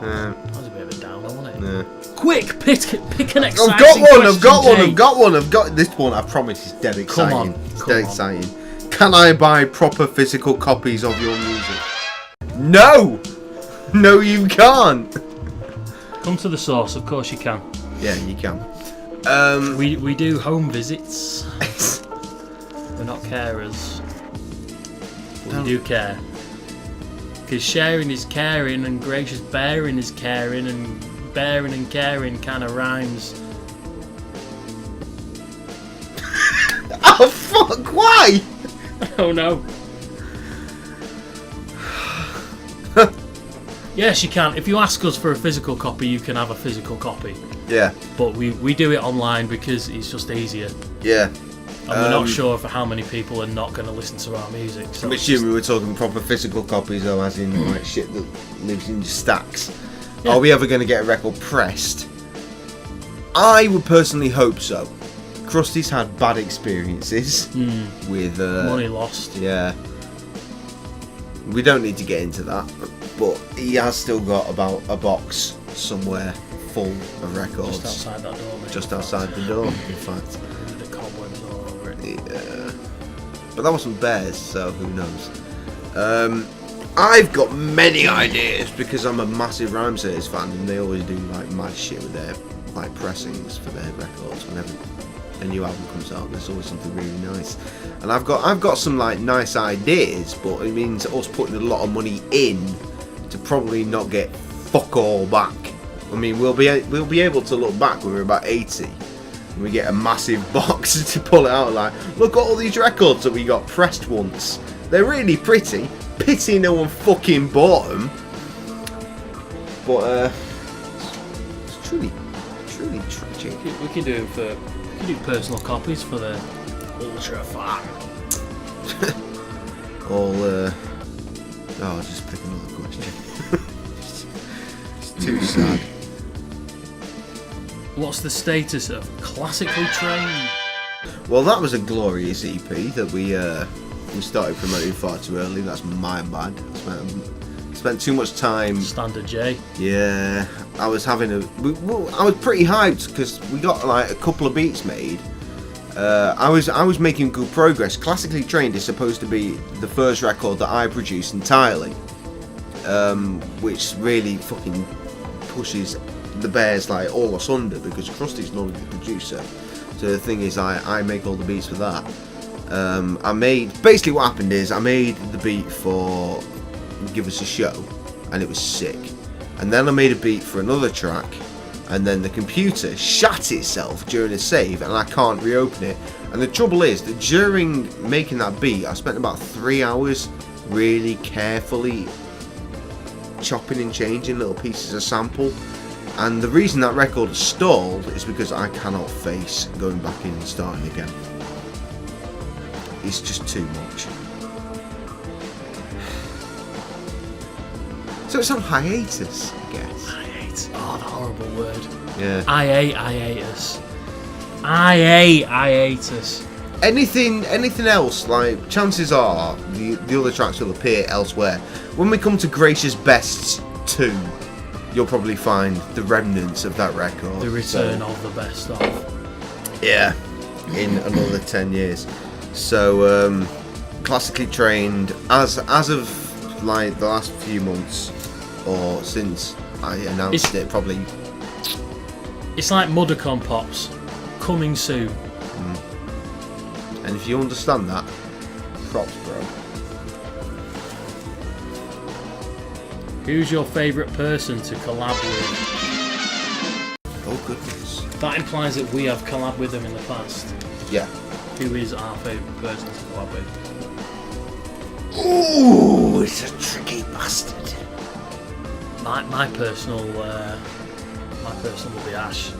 That was a bit of a downer, wasn't it? Yeah. Quick, pick an exciting I've got one. question, Jay. This one, I promise, is dead exciting. Come on, It's come dead on. exciting. Can I buy proper physical copies of your music? No! No, you can't. Come to the source, of course you can. Yeah, you can. We do home visits. We're not carers. But we do care. Because sharing is caring, and gracious bearing is caring, and bearing and caring kind of rhymes. Oh fuck! Why? Oh no. Yes, you can. If you ask us for a physical copy, you can have a physical copy. Yeah. But we do it online because it's just easier. Yeah. And we're not sure for how many people are not going to listen to our music. So I'm assuming we're talking proper physical copies, though, as in like shit that lives in stacks. Yeah. Are we ever going to get a record pressed? I would personally hope so. Krusty's had bad experiences with money lost. Yeah. We don't need to get into that, but he has still got about a box somewhere full of records. Just outside that door, mate. Just outside the door, in fact. The cobwebs all over it. Yeah. But that wasn't Bears, so who knows. I've got many ideas because I'm a massive Rhymesayers fan, and they always do like mad shit with their like pressings for their records whenever a new album comes out. There's always something really nice, and I've got some like nice ideas, but it means us putting a lot of money in to probably not get fuck all back. I mean, we'll be able to look back when we're about 80 and we get a massive box to pull it out like, look at all these records that we got pressed once. They're really pretty. Pity no one fucking bought them. But it's truly tragic. We can do personal copies for the ultra fan. Just pick another question. It's too sad. What's the status of Classically Trained? Well, that was a glorious EP that we started promoting far too early. That's my bad. I spent too much time. Standard J. Yeah, I was I was pretty hyped because we got like a couple of beats made. I was making good progress. Classically Trained is supposed to be the first record that I produced entirely, which really fucking pushes the Bears like all asunder because Krusty's normally the producer. So the thing is, I make all the beats for that. Basically what happened is I made the beat for Give Us a Show, and it was sick. And then I made a beat for another track, and then the computer shat itself during a save, and I can't reopen it. And the trouble is that during making that beat, I spent about 3 hours really carefully chopping and changing little pieces of sample. And the reason that record stalled is because I cannot face going back in and starting again. It's just too much. So it's on hiatus, I guess. Hiatus. Oh, the horrible word. Yeah. Hiatus. Hiatus. Anything else, like, chances are the other tracks will appear elsewhere. When we come to Gracious Bests 2, you'll probably find the remnants of that record. The return of the best of. Yeah. in another 10 years. So classically trained as of like the last few months, or since I announced it, probably. It's like Muddercon Pops, coming soon. And if you understand that, props, bro. Who's your favourite person to collab with? Oh goodness. That implies that we have collabed with them in the past. Yeah. Who is our favourite person to collab with? Ooh, it's a tricky bastard. My personal will be Ash. Yeah,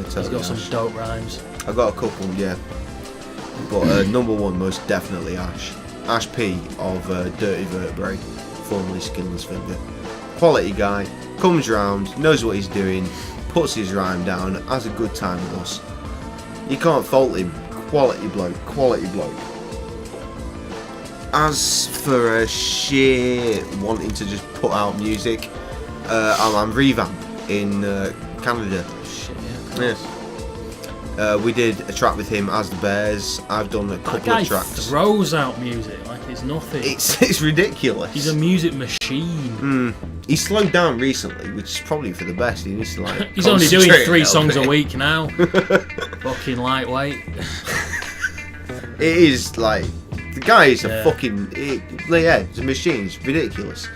He's totally. got some dope rhymes. I got a couple, yeah. But number one, most definitely Ash. Ash P of Dirty Vertebrae, formerly Skinless Finger. Quality guy, comes round, knows what he's doing, puts his rhyme down, has a good time with us. You can't fault him. Quality bloke, quality bloke. As for sheer wanting to just put out music, I'm Revamp in Canada. Shit, Yeah. We did a track with him as the Bears. I've done a couple of tracks. Throws out music like it's nothing. It's ridiculous. He's a music machine. He's slowed down recently, which is probably for the best. He needs to like. He's only doing concentrate 3 a songs bit. a week now. Fucking lightweight. It is like the guy is a Yeah. fucking. It's a machine. It's ridiculous.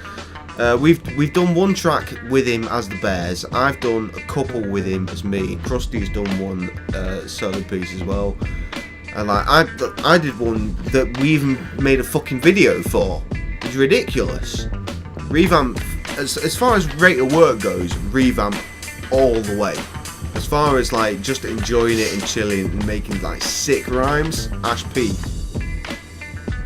We've done one track with him as the Bears. I've done a couple with him as me. Krusty's done one solo piece as well. And like I did one that we even made a fucking video for. It's ridiculous. Revamp, as far as rate of work goes, Revamp all the way. As far as like just enjoying it and chilling and making like sick rhymes, Ash P.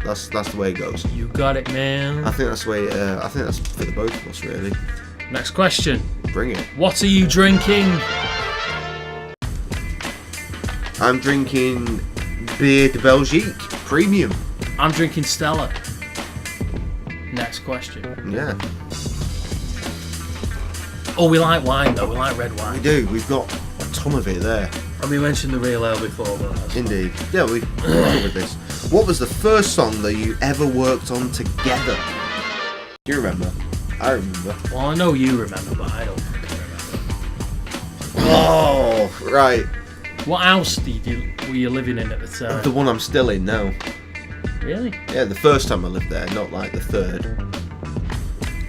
That's the way it goes. You got it, man. I think that's the way. I think that's for the both of us, really. Next question. Bring it. What are you drinking? I'm drinking Beer de Belgique Premium. I'm drinking Stella. Next question. Yeah, Oh, we like wine though. We like red we wine. do. We've got a ton of it there. And we mentioned the real ale before, but that's Indeed. Yeah, we covered this. What was the first song that you ever worked on together? Do you remember? I remember. Well, I know you remember, but I don't fucking remember. Oh, right. What house were you living in at the time? The one I'm still in now. Really? Yeah, the first time I lived there, not like the third.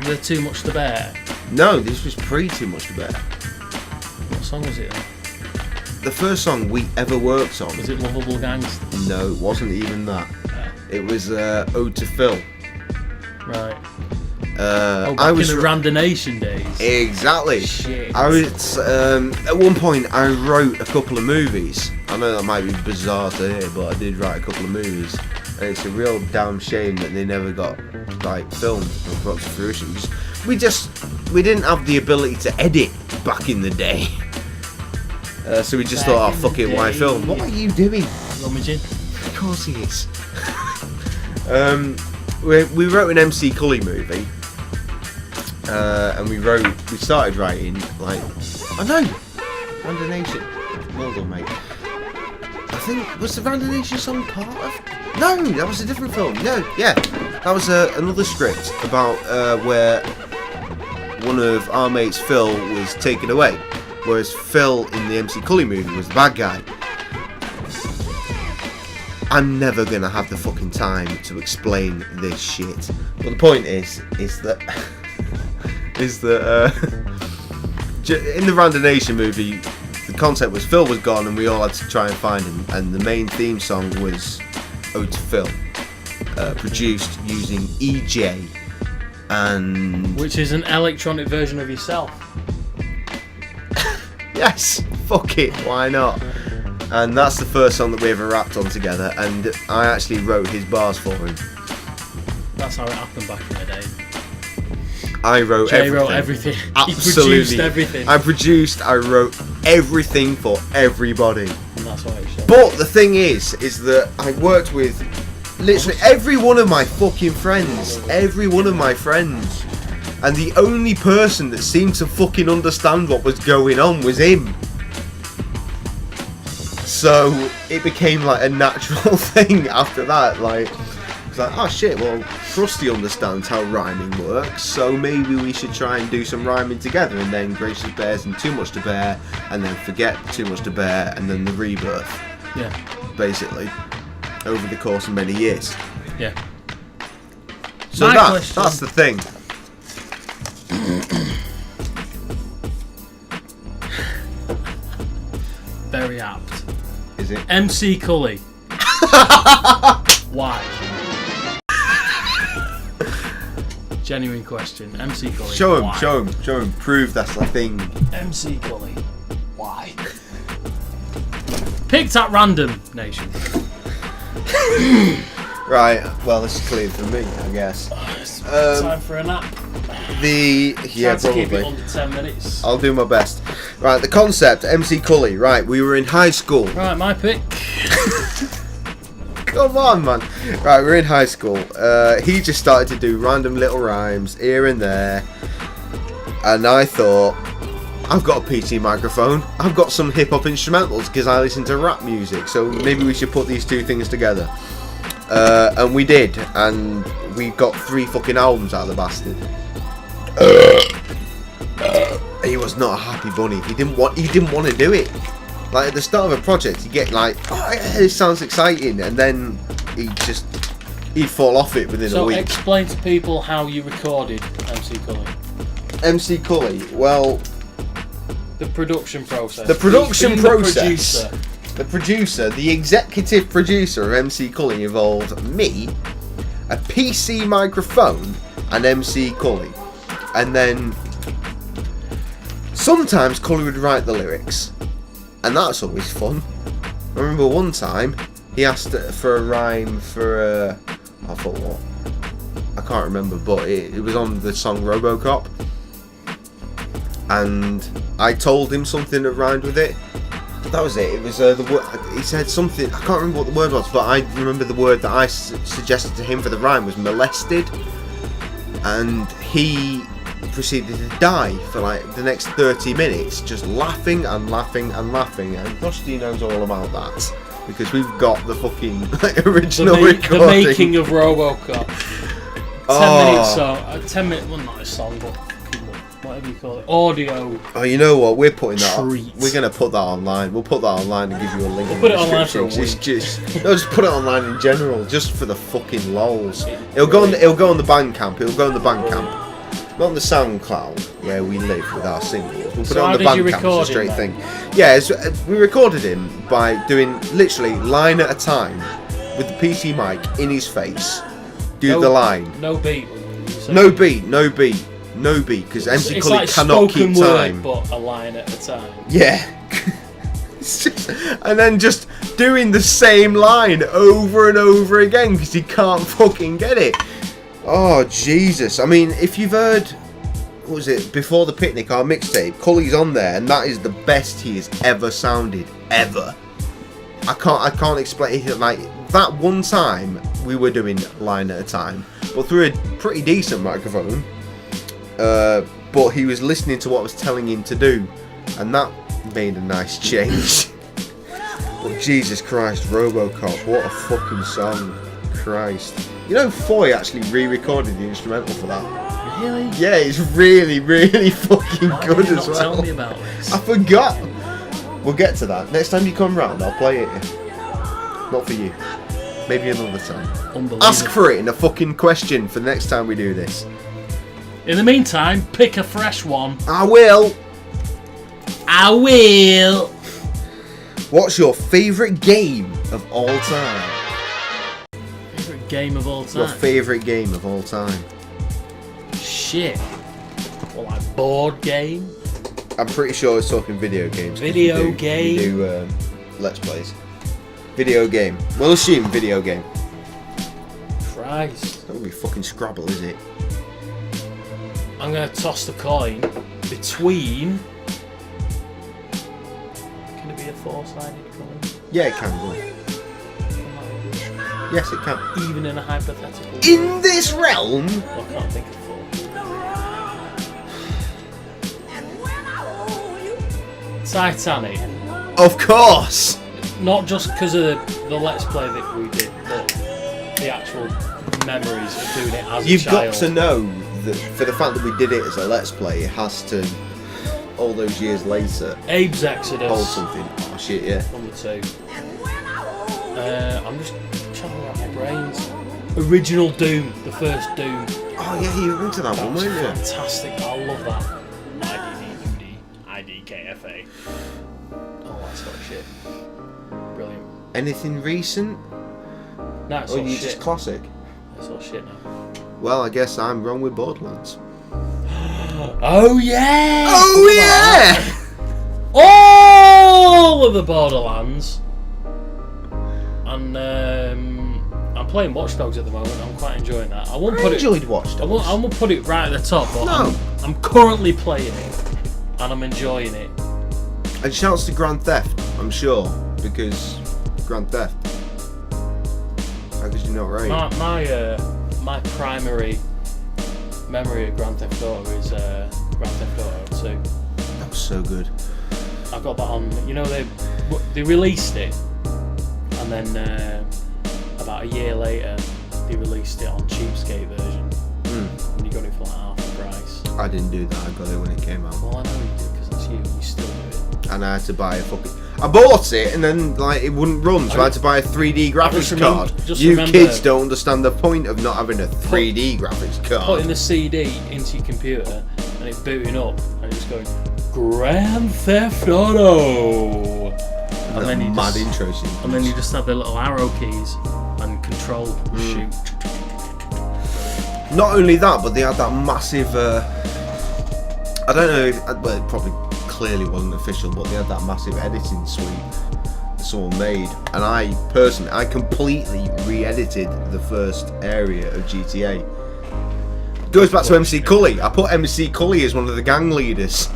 Was there too much to bear? No, this was pre Too Much to Bear. What song was it then? The first song we ever worked on. Was it Lovable Gangster? No, it wasn't even that. Yeah. It was Ode to Phil. Right. I Back was in the Randonation days. Exactly. Shit. I was at one point I wrote a couple of movies. I know that might be bizarre to hear, but I did write a couple of movies, and it's a real damn shame that they never got like filmed or brought to fruition. We didn't have the ability to edit back in the day, so we just Back thought, oh in fuck the it, why day. film? What are you doing? Rummaging. Of course he is. We wrote an MC Cully movie, and we started writing like, I know, Randonation. Well done, mate. I think, was the Randonation song part of? No, that was a different film. No, yeah, that was another script about where one of our mates, Phil, was taken away, whereas Phil in the MC Cully movie was the bad guy. I'm never gonna have the fucking time to explain this shit. But the point is that in the Randonation movie, the concept was Phil was gone and we all had to try and find him, and the main theme song was Ode to Phil, produced using EJ, and Which is an electronic version of yourself. yes, fuck it, why not? And that's the first song that we ever rapped on together, and I actually wrote his bars for him. That's how it happened back in the day. I wrote Jay everything. wrote everything. Absolutely. He produced everything. I wrote everything for everybody. And that's why it showed. But the thing is that I worked with literally every one of my fucking friends. Every one of my friends. And the only person that seemed to fucking understand what was going on was him. So it became like a natural thing after that. Like, it's like, oh shit, well, Krusty understands how rhyming works, so maybe we should try and do some rhyming together. And then Gracious Bears and Too Much to Bear, and then Forget Too Much to Bear, and then the rebirth. Yeah. Basically, over the course of many years. Yeah. So that's the thing. Very apt. Is it? MC Cully. Why? Genuine question. MC Cully. Show him, why? show him. Prove that's the thing. MC Cully. Why? Picked at random, nation. Right, well, this is clear for me, I guess. Time for a nap. Yeah, Try to keep it probably. under 10 minutes. I'll do my best. Right, the concept, MC Cully. Right, we were in high school. Right, my pick. Come on, man. Right, we're in high school. He just started to do random little rhymes here and there. And I thought, I've got a PC microphone. I've got some hip-hop instrumentals because I listen to rap music. So maybe we should put these two things together. And we did. And we got 3 fucking albums out of the bastard. He was not a happy bunny. He didn't want to do it. Like at the start of a project, you get like, oh yeah, this sounds exciting, and then he'd fall off it within a So week. explain to people how you recorded MC Cully. MC Cully, well, The production process. The production Being process. The executive producer of MC Cully involved me, a PC microphone, and MC Cully, and then sometimes Cully would write the lyrics. And that's always fun. I remember one time he asked for a rhyme for I thought what? I can't remember, but it was on the song RoboCop. And I told him something that rhymed with it. That was it. It was the word. He said something. I can't remember what the word was, but I remember the word that I suggested to him for the rhyme was molested. And he proceeded to die for like the next 30 minutes, just laughing and laughing and laughing. And Rusty knows all about that because we've got the fucking original recording. The making of RoboCop. 10 minutes song. 10 minutes. Well, not a song, but whatever you call it. Audio. Oh, you know what? We're putting that. Treat. We're gonna put that online. We'll put that online and give you a link. We'll in put the it online for a description. week. Just put it online in general, just for the fucking lols. It'll go on the Bandcamp. It'll go on the Bandcamp. Not on the SoundCloud where we live with our singles. We'll put So it on how the did you Bandcamp. record It's a straight him thing. Yeah, we recorded him by doing literally line at a time with the PC mic in his face. Do the line. No beat. No beat, because MC It's Cully like cannot spoken keep time. word, but a line at a time. Yeah. It's just, and then just doing the same line over and over again because he can't fucking get it. Oh, Jesus. I mean, if you've heard, what was it, Before the Picnic, our mixtape, Cully's on there, and that is the best he has ever sounded, ever. I can't explain it. Like, that one time, we were doing line at a time, but through a pretty decent microphone, but he was listening to what I was telling him to do, and that made a nice change. But Jesus Christ, RoboCop, what a fucking song. Christ. You know, Foy actually re-recorded the instrumental for that. Really? Yeah, it's really, really fucking Why good did you as not well. tell me about this? I forgot. We'll get to that. Next time you come round, I'll play it. Not for you. Maybe another time. Unbelievable. Ask for it in a fucking question for the next time we do this. In the meantime, pick a fresh one. I will. I will. What's your favourite game of all time? Favorite game of all Your time. favourite game of all time? Shit. Well, like board game. I'm pretty sure it's talking video games. 'cause Video we game? do Let's Plays. Video game. We'll assume video game. Christ. It's not gonna be fucking Scrabble, is it? I'm gonna toss the coin between. Can it be a 4-sided coin? Yeah, it can be. Yes, it can. Even in a hypothetical. In this realm? Well, I can't think of 4. Titanic. Of course! Not just because of the Let's Play that we did, but the actual memories of doing it as You've a child. got to know that for the fact that we did it as a Let's Play, it has to, all those years later, Abe's Exodus. hold something. Oh shit, yeah. Number 2. I'm just trying to wrap my brains. Original Doom, the first Doom. Oh yeah, you were into that one, was weren't you? fantastic. I love that. IDKFA. Oh, that's got shit. Brilliant. Anything recent? No, it's Or all you shit. just classic? It's all shit now. Well, I guess I'm wrong with Borderlands. Oh yeah! Oh yeah! All of the Borderlands. And I'm playing Watch Dogs at the moment. I'm quite enjoying that. I won't I put enjoyed Watch I Dogs. won't put it right at the top, but No. I'm currently playing it and I'm enjoying it. And shouts to Grand Theft, I'm sure, because Grand Theft. How could you not rate? My primary memory of Grand Theft Auto is Grand Theft Auto 2. That was so good. I got that on. You know, they released it, and then about a year later they released it on cheapskate version, and you got it for like half the price. I didn't do that. I got it when it came out, Well, I know you did because that's you. You still do it. and I had to buy a fucking. I bought it, and then like it wouldn't run, so I had to buy a 3D graphics card. You remember- kids don't understand the point of not having a 3D graphics card. Putting the CD into your computer and it booting up and it's going Grand Theft Auto, and then you mad just, intro scene. and then you just have the little arrow keys and control shoot. Not only that, but they had that massive. I don't know. Well, it probably clearly wasn't official, but they had that massive editing suite that someone made, and I completely re-edited the first area of GTA. Goes back to MC Cully. I put MC Cully as one of the gang leaders.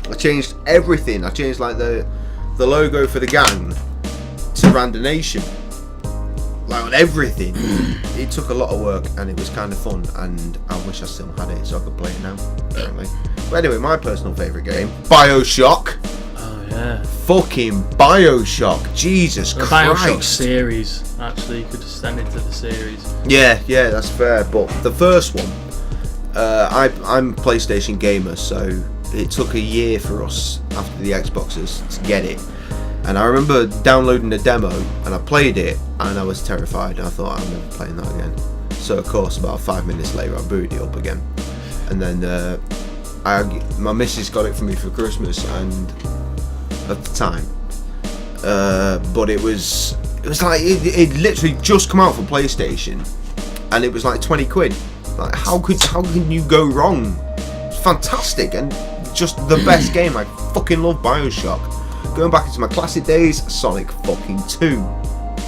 I changed everything. I changed like the logo for the gang to Random Nation. Like on everything. It took a lot of work and it was kind of fun, and I wish I still had it so I could play it now, apparently. But anyway, my personal favourite game, BioShock. Oh yeah. Fucking BioShock. Jesus The Christ. BioShock series. Actually, you could extend it to the series. Yeah, that's fair. But the first one, I'm a PlayStation gamer, so it took a year for us after the Xboxes to get it. And I remember downloading the demo, and I played it, and I was terrified. And I thought, I'm never playing that again. So of course, about 5 minutes later, I booted it up again. And then my missus got it for me for Christmas, and at the time, but it was like it literally just come out for PlayStation, and it was like 20 quid. Like how can you go wrong? It's fantastic and just the best game. I fucking love BioShock. Going back into my classic days, Sonic fucking 2,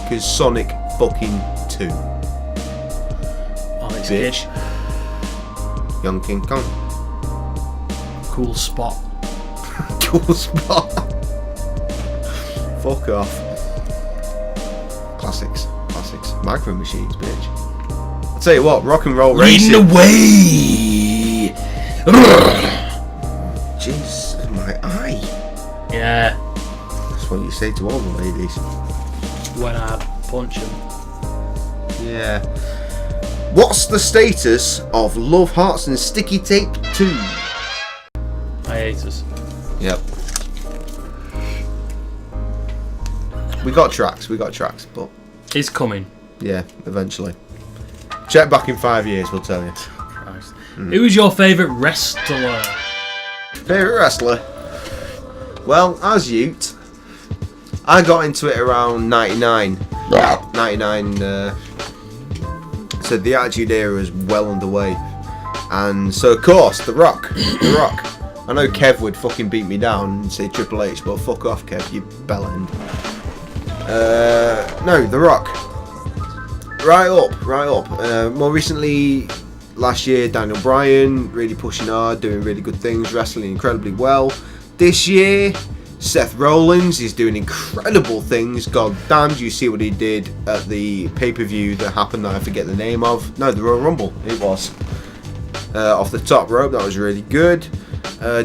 because Sonic fucking 2. Alex Bitch. Kidd. Young King Kong. Cool spot. Cool spot. Fuck off. Classics. Micro Machines, bitch. I'll tell you what, rock and roll racing. away. Jeez, my eye. Yeah. That's what you say to all the ladies. When I punch him. Yeah. What's the status of Love Hearts and Sticky Tape 2? Hiatus. Yep. We got tracks, but It's coming. yeah, eventually. Check back in 5 years, we'll tell you. Christ. Who was your favourite wrestler? Favourite wrestler? Well, as Ute, I got into it around 99. 99, so the Attitude Era was well underway. And so, of course, The Rock. I know Kev would fucking beat me down and say Triple H, but fuck off, Kev, you bellend. No, The Rock. Right up. More recently, last year, Daniel Bryan, really pushing hard, doing really good things, wrestling incredibly well. This year, Seth Rollins is doing incredible things. God damn, do you see what he did at the pay-per-view that happened that I forget the name of? No, the Royal Rumble, it was. Off the top rope, that was really good.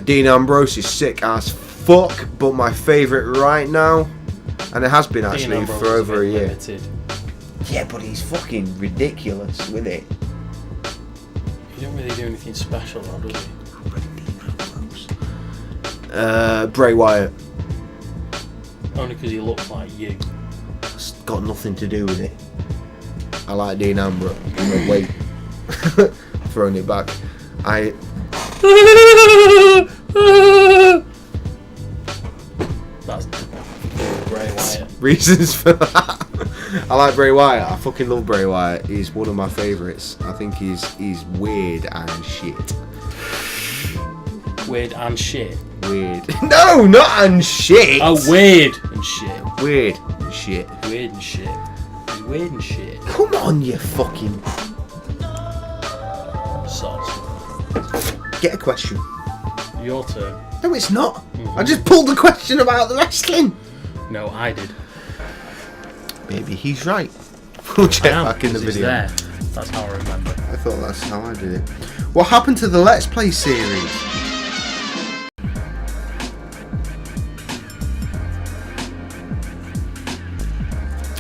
Dean Ambrose is sick as fuck, but my favourite right now, And it has been Dean actually Ambrose for is over a bit year. limited. Yeah, but he's fucking ridiculous with it. He don't really do anything special though, does he? Bray Wyatt. Only because he looks like you. It's got nothing to do with it. I like Dean Ambrose. Wait. Throwing it back. That's Bray Wyatt. Reasons for that. I like Bray Wyatt. I fucking love Bray Wyatt. He's one of my favourites. I think he's weird and shit. Weird and shit. Weird. No, not and shit. Oh, weird and shit. Weird and shit. Weird and shit. He's weird and shit. Come on, you fucking. Sauce. Get a question. Your turn. No, it's not. I just pulled the question about the wrestling. No, I did. Maybe he's right. We'll check I am, back in the 'cause it's video. there. That's how I remember. I thought that's how I did it. What happened to the Let's Play series?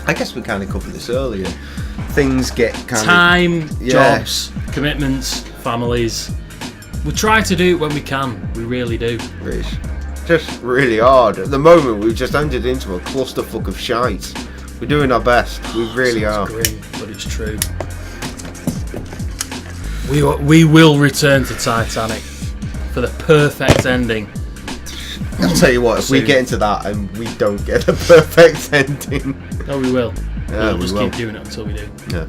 I guess we kind of covered this earlier. Things get kind Time, Yeah. jobs, commitments, families. We try to do it when we can. We really do. of it's just really hard. At the moment, we've just entered into a clusterfuck of shite. We're doing our best. We really are. It's grim, but it's true. We will return to Titanic for the perfect ending. I'll tell you what, if we Soon. get into that and we don't get the perfect ending. No, we will. Yeah, We'll we just will. keep doing it until we do. Yeah.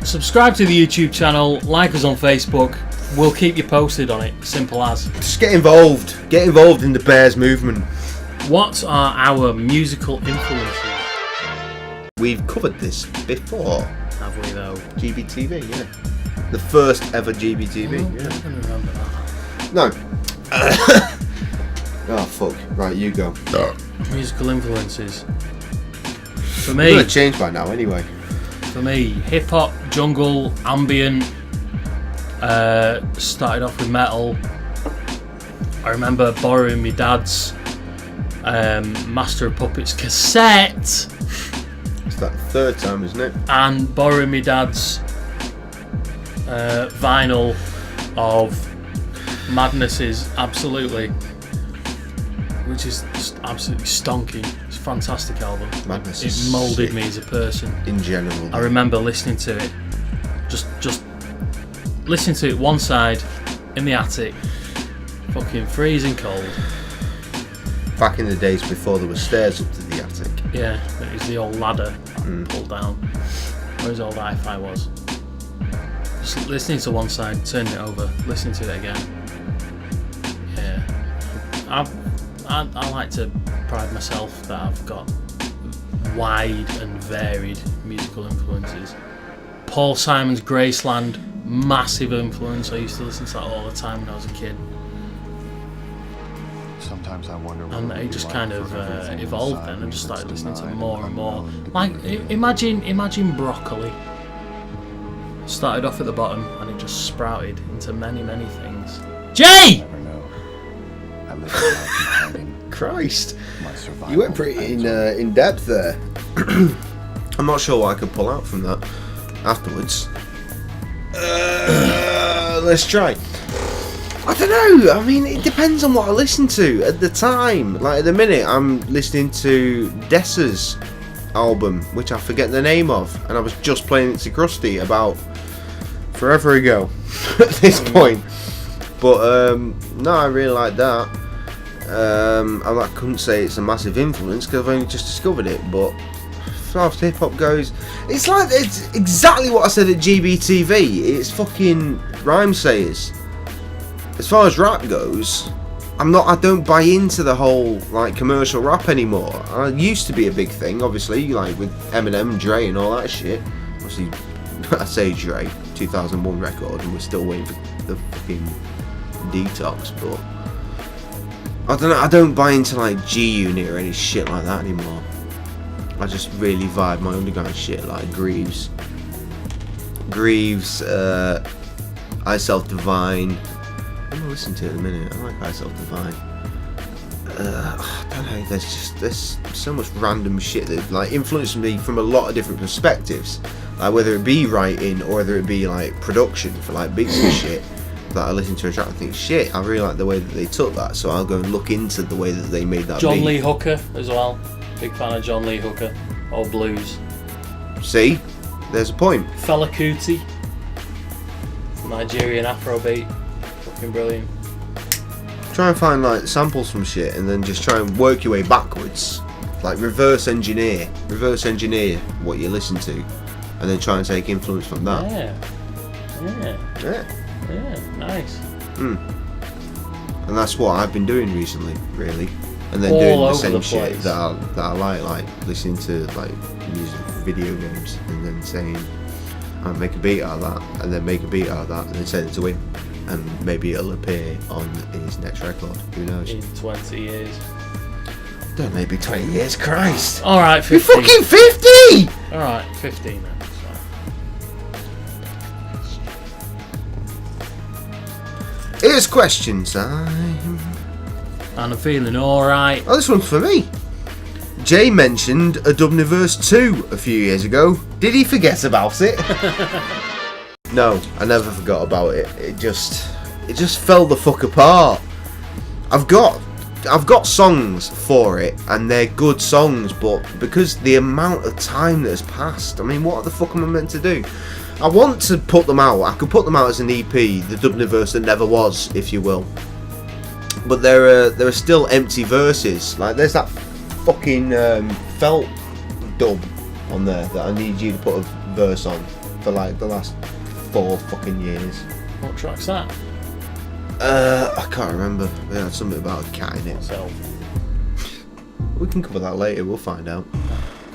Subscribe to the YouTube channel, like us on Facebook. We'll keep you posted on it. Simple as. Just get involved. Get involved in the Bears movement. What are our musical influences? We've covered this before. Have we though? GBTV, yeah. The first ever GBTV, I'm yeah. not gonna remember that. No. Oh, fuck. Right, you go. Musical influences. For I'm me, going to change by now anyway. hip hop, jungle, ambient. Started off with metal. I remember borrowing my dad's Master of Puppets cassette It's that third time, isn't it? and borrowing my dad's vinyl of Madnesses, absolutely, which is just absolutely stonking. It's a fantastic album. Madness It is moulded sick me as a person. in general. I remember listening to it, just listening to it one side in the attic, fucking freezing cold. Back in the days before there were stairs up to the attic. Yeah, it was the old ladder that pulled down, where his old hi-fi was. Just listening to one side, turning it over, listening to it again. Yeah, I like to pride myself that I've got wide and varied musical influences. Paul Simon's Graceland, massive influence. I used to listen to that all the time when I was a kid. Sometimes I wonder what And it it would just be kind like of for everything evolved inside then. me I just started that's listening to denied more and more. unknown to Like, be real. imagine broccoli. Started off at the bottom and it just sprouted into many, many things. Jay! Never know. I live my life in hiding. Christ. My survival You went pretty in depth there. I'm not sure what I could pull out from that afterwards. Let's try. I don't know. I mean, it depends on what I listen to at the time. Like at the minute, I'm listening to Dessa's album, which I forget the name of, and I was just playing it to Krusty about forever ago at this point. But no, I really like that. I couldn't say it's a massive influence because I've only just discovered it, but as far as hip hop goes, it's exactly what I said at GBTV. It's fucking rhyme sayers. As far as rap goes, I don't buy into the whole like commercial rap anymore. I used to be a big thing, obviously, like with Eminem, Dre, and all that shit. Obviously, I say Dre, 2001 record, and we're still waiting for the fucking detox, but I don't know. I don't buy into like G-Unit or any shit like that anymore. I just really vibe my underground shit like Greaves, I Self Divine. I'm gonna listen to it in a minute. I like I Self Divine. I don't know. There's so much random shit that like influenced me from a lot of different perspectives. Like whether it be writing or whether it be like production for like beats and shit that I listen to a track and think, shit, I really like the way that they took that, so I'll go and look into the way that they made that John beat. Lee Hooker as well. Big fan of John Lee Hooker. Or blues. See? There's a point. Fela Kuti. Nigerian Afrobeat. Fucking brilliant. Try and find like samples from shit and then just try and work your way backwards. Like reverse engineer what you listen to and then try and take influence from that. Yeah, nice. And that's what I've been doing recently, really. And then All doing the over same the shit place. that I like listening to like music, video games, and then saying, I'll make a beat out of that, and then make a beat out of that, and then send it to him, and maybe it'll appear on his next record. Who knows? In 20 years. Don't maybe 20 years, Christ. Alright, You're 15. fucking 50! Alright, 15 then. Here's question time. And I'm feeling alright. Oh, this one's for me. Jay mentioned a Dubniverse 2 a few years ago. Did he forget about it? No, I never forgot about it. It just fell the fuck apart. I've got songs for it, and they're good songs, but because the amount of time that has passed, I mean, what the fuck am I meant to do? I want to put them out. I could put them out as an EP, the Dubniverse that never was, if you will. But there are still empty verses. Like there's that fucking felt dub on there that I need you to put a verse on for like the last 4 fucking years. What track's that? I can't remember. They had something about a cat in it. So, We can cover that later. We'll find out.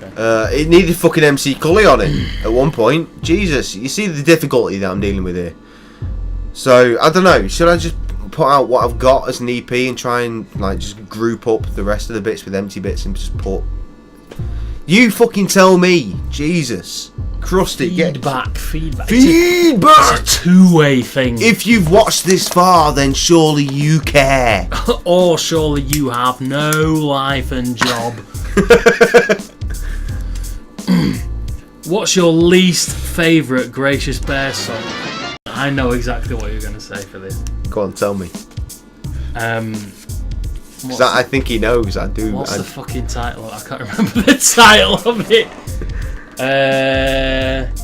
okay. It needed fucking MC Cully on it at one point. Jesus, you see the difficulty that I'm dealing with here. So I don't know. Should I just put out what I've got as an EP and try and like just group up the rest of the bits with empty bits and just put? You fucking tell me. Jesus, Krusty, Feedback. Feedback. It's a two-way thing. If you've watched this far, then surely you care. Or surely you have no life and job. What's your least favourite Gracious Bear song? I know exactly what you're going to say for this. Go on, tell me. What's I think he knows. I do. What's the fucking title? I can't remember the title of it.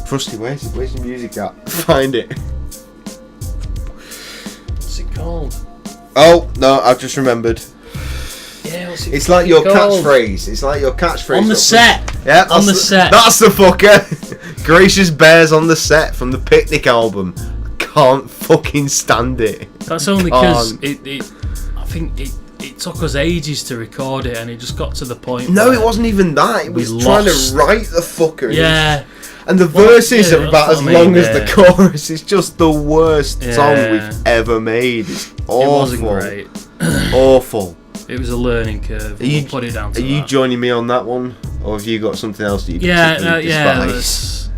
Krusty, where's the music at? Find it. What's it called? Oh no, I've just remembered. Yeah, what's it It's like your called? catchphrase. It's like your catchphrase. On the set. Yeah, On the set. That's the fucker. Gracious Bears on the set from the Picnic album. Can't fucking stand it. That's only because I think it took us ages to record it, and it just got to the point. No, where it wasn't even that. It was we trying lost. to write the fucker. Yeah. And the verses yeah, are about that's as what I mean, long as yeah. the chorus. It's just the worst Yeah. song we've ever made. It's awful. It wasn't great. Awful. It was a learning curve. We'll put it down to Are you that. joining me on that one, or have you got something else that you Yeah, particularly yeah. despise?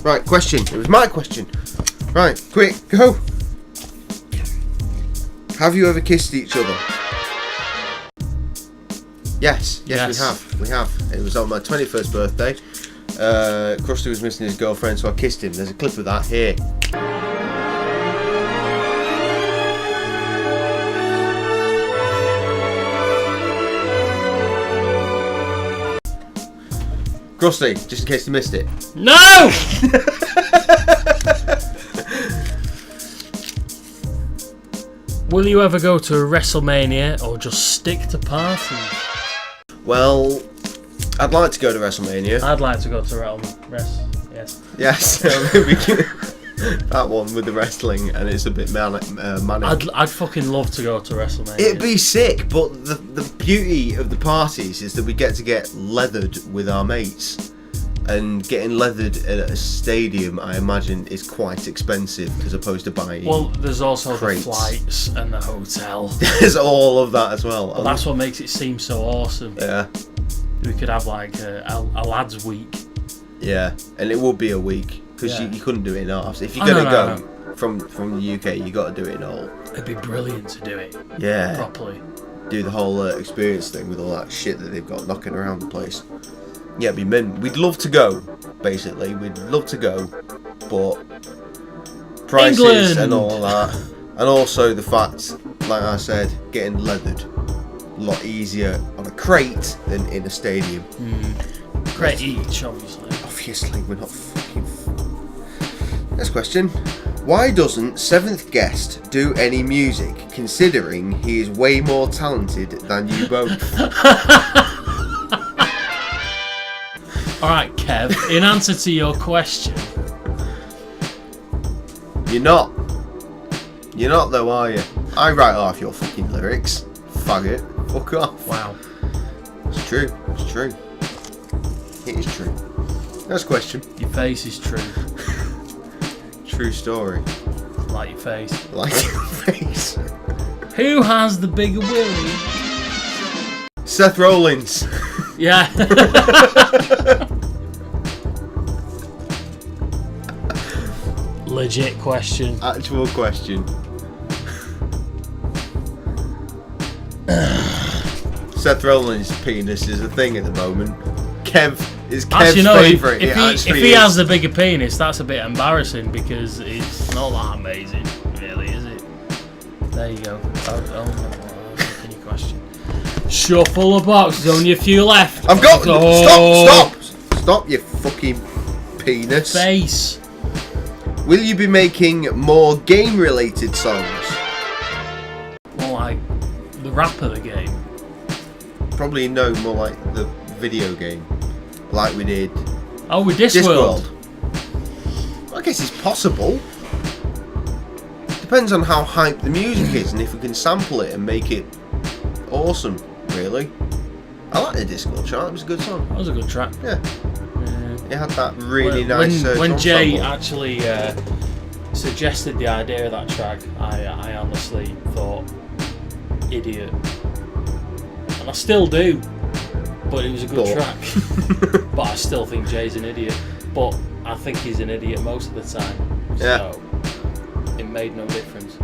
Right, question. It was my question. Right, quick, go. Have you ever kissed each other? Yes, we have. It was on my 21st birthday. Krusty was missing his girlfriend, so I kissed him. There's a clip of that here. Krusty, just in case you missed it. No! Will you ever go to a WrestleMania or just stick to parties? Well, I'd like to go to WrestleMania. I'd like to go to yes. Yes, that one with the wrestling, and it's a bit manic. I'd fucking love to go to WrestleMania. It'd be sick, but the beauty of the parties is that we get to get leathered with our mates. And getting leathered at a stadium, I imagine, is quite expensive as opposed to buying. Well, there's also crates. the flights and the hotel. There's all of that as well. But that's what makes it seem so awesome. Yeah. We could have like a lads' week. Yeah, and it would be a week because Yeah. you couldn't do it in halves. If you're Oh, gonna no. go from the UK, you got to do it in all. It'd be brilliant to do it Yeah. properly. do the whole experience thing with all that shit that they've got knocking around the place. Yeah, it'd be mint. We'd love to go, basically. We'd love to go, but prices England. and all that. And also the fact, like I said, getting leathered a lot easier on a crate than in a stadium. Crate each, obviously. Obviously, we're not fucking... Next question. Why doesn't 7th guest do any music, considering he is way more talented than you both? Alright, Kev, in answer to your question... You're not. You're not though, are you? I write off your fucking lyrics. Faggot. Fuck off. Wow. It's true. It's true. It is true. Next question. Your face is true. True story. Like your face. Like your face. Who has the bigger willy? Seth Rollins. Yeah. Legit question. Actual question. Seth Rollins' penis is a thing at the moment. Kev is Kev's Actually, no, favourite. if he has the bigger penis, that's a bit embarrassing because it's not that amazing, really, is it? There you go. Any question? Shuffle the box. There's only a few left. I've got. Oh. Stop, you fucking penis. Face. Will you be making more game-related songs? More like the rap of the game. Probably no, more like the video game, like we did Oh, with Discworld. I guess it's possible. Depends on how hyped the music is and if we can sample it and make it awesome, really. I like the Discworld track, it was a good song. That was a good track. Yeah. It had that really nice when drum Jay sample. actually suggested the idea of that track, I honestly thought, idiot. And I still do, but it was a good track. But I still think Jay's an idiot. But I think he's an idiot most of the time. Yeah. So it made no difference.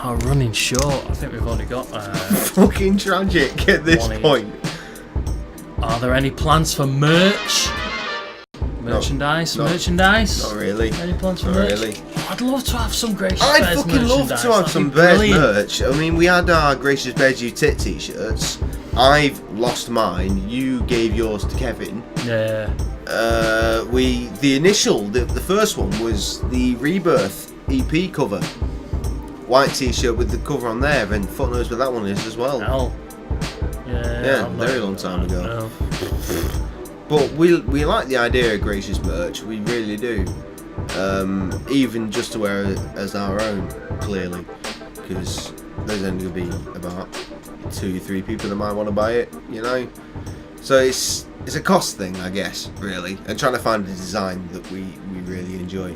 Oh, running short. I think we've only got Fucking tragic at this one each. point. Are there any plans for merch? Merchandise? Merchandise? Not really. Any plans for Not merch? really. Oh, I'd love to have some Gracious I'd Bears fucking love merchandise. to have That'd some be Bears brilliant. merch. I mean, we had our Gracious Bears You Tit t-shirts. I've lost mine. You gave yours to Kevin. Yeah. The first one was the Rebirth EP cover. White t-shirt with the cover on there, and fuck knows what that one is as well. Hell. Yeah, I'm very not- long time ago. No. But we like the idea of Gracious merch, we really do. Even just to wear it as our own, clearly, because there's only going to be about 2-3 people that might want to buy it, you know. So it's a cost thing, I guess, really, and trying to find a design that we really enjoy.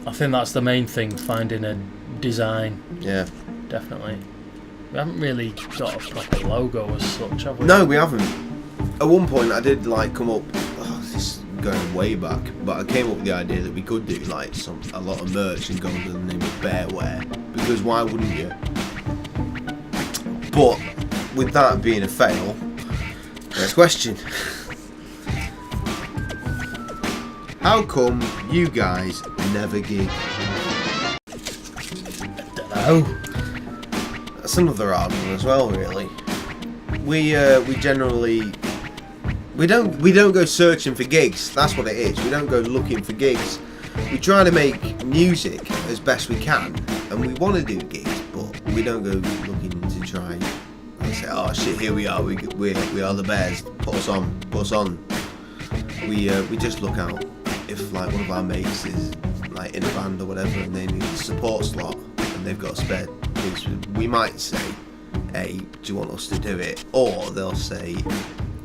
I think that's the main thing, finding a design, Yeah. definitely. We haven't really got a proper logo as such, have we? No, we haven't. At one point, I did come up. Oh, this is going way back, but I came up with the idea that we could do a lot of merch and go under the name of Bearwear, because why wouldn't you? But with that being a fail, next question: how come you guys never gig? Dunno. That's another hard one as well, really. We generally we don't go searching for gigs. That's what it is. We don't go looking for gigs. We try to make music as best we can, and we want to do gigs, but we don't go looking to try and say, "Oh shit, here we are. We are the Bears. Put us on. We just look out if one of our mates is in a band or whatever, and they need a support slot, and they've got a spare gigs. We might say, "Hey, do you want us to do it?" Or they'll say,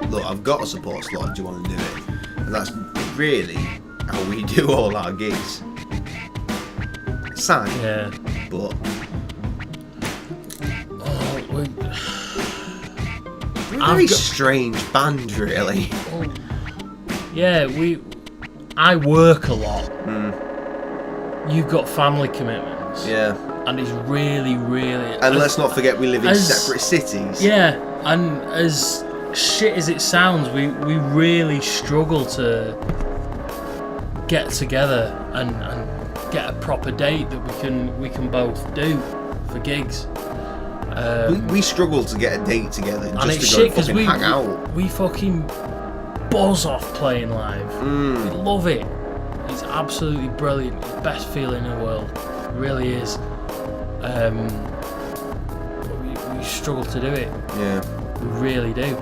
"Look, I've got a support slot, do you want to do it?" And that's really how we do all our gigs. Sad, Yeah. but we're a very strange band, really. Yeah, we I work a lot. You've got family commitments. Yeah. And it's really, really... And let's not forget we live in separate cities. Yeah, and as shit as it sounds, we really struggle to get together and get a proper date that we can both do for gigs. We struggle to get a date together And just it's to go shit because fucking hang out. we fucking buzz off playing live. We love it. It's absolutely brilliant. It's the best feeling in the world. It really is. But we struggle to do it. Yeah. We really do.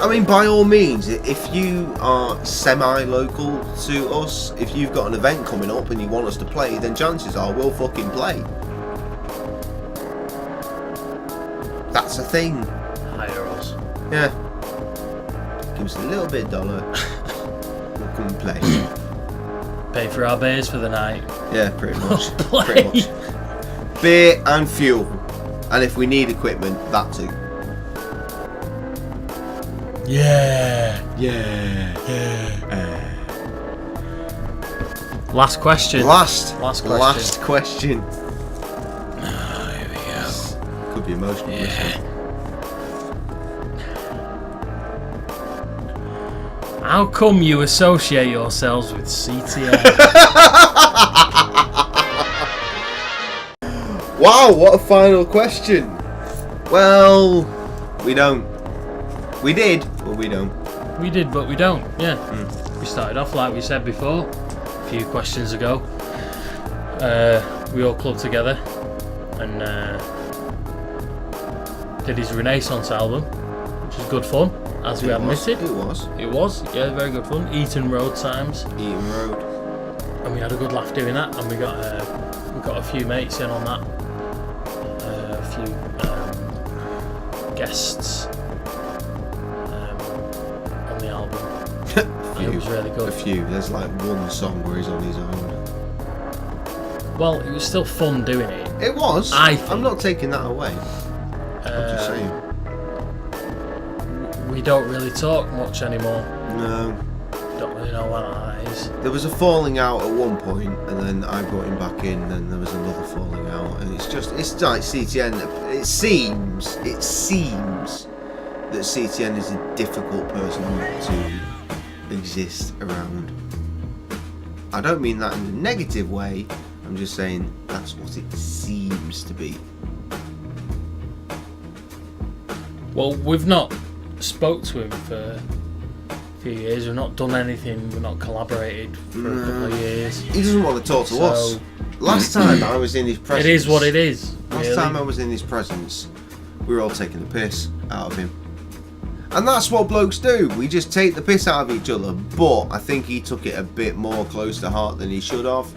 I mean, by all means, if you are semi-local to us, if you've got an event coming up and you want us to play, then chances are we'll fucking play. That's a thing. Hire us. Yeah. Give us a little bit of dollar. We'll come and play. Pay for our beers for the night. Yeah, pretty much. Play. Pretty much. Beer and fuel. And if we need equipment, that too. Yeah. Yeah. Last question. Last question. Last question. Here we go. Could be emotional. Yeah. How come you associate yourselves with CTN? Wow, what a final question. Well, we don't. We did, but we don't. We did, but we don't. Yeah. We started off like we said before, a few questions ago. We all clubbed together and did his Renaissance album, which was good fun, as we admitted. It was. It was, yeah, very good fun. Eton Road Times. Eaton Road. And we had a good laugh doing that, and we got a few mates in on that. A few guests on the album. And it was really good. A few. There's like one song where he's on his own. Well, it was still fun doing it. It was. I think. I'm not taking that away. I'm just saying. We don't really talk much anymore. No. Don't really know what that is. There was a falling out at one point, and then I brought him back in, and there was another falling out, and it's like CTN. It seems that CTN is a difficult person to exist around. I don't mean that in a negative way. I'm just saying that's what it seems to be. Well, we've not spoke to him for a few years. We've not done anything. We've not collaborated for a couple of years. He doesn't want to talk to us. Last time I was in his presence. It is what it is. Last time I was in his presence, we were all taking the piss out of him. And that's what blokes do. We just take the piss out of each other. But I think he took it a bit more close to heart than he should have.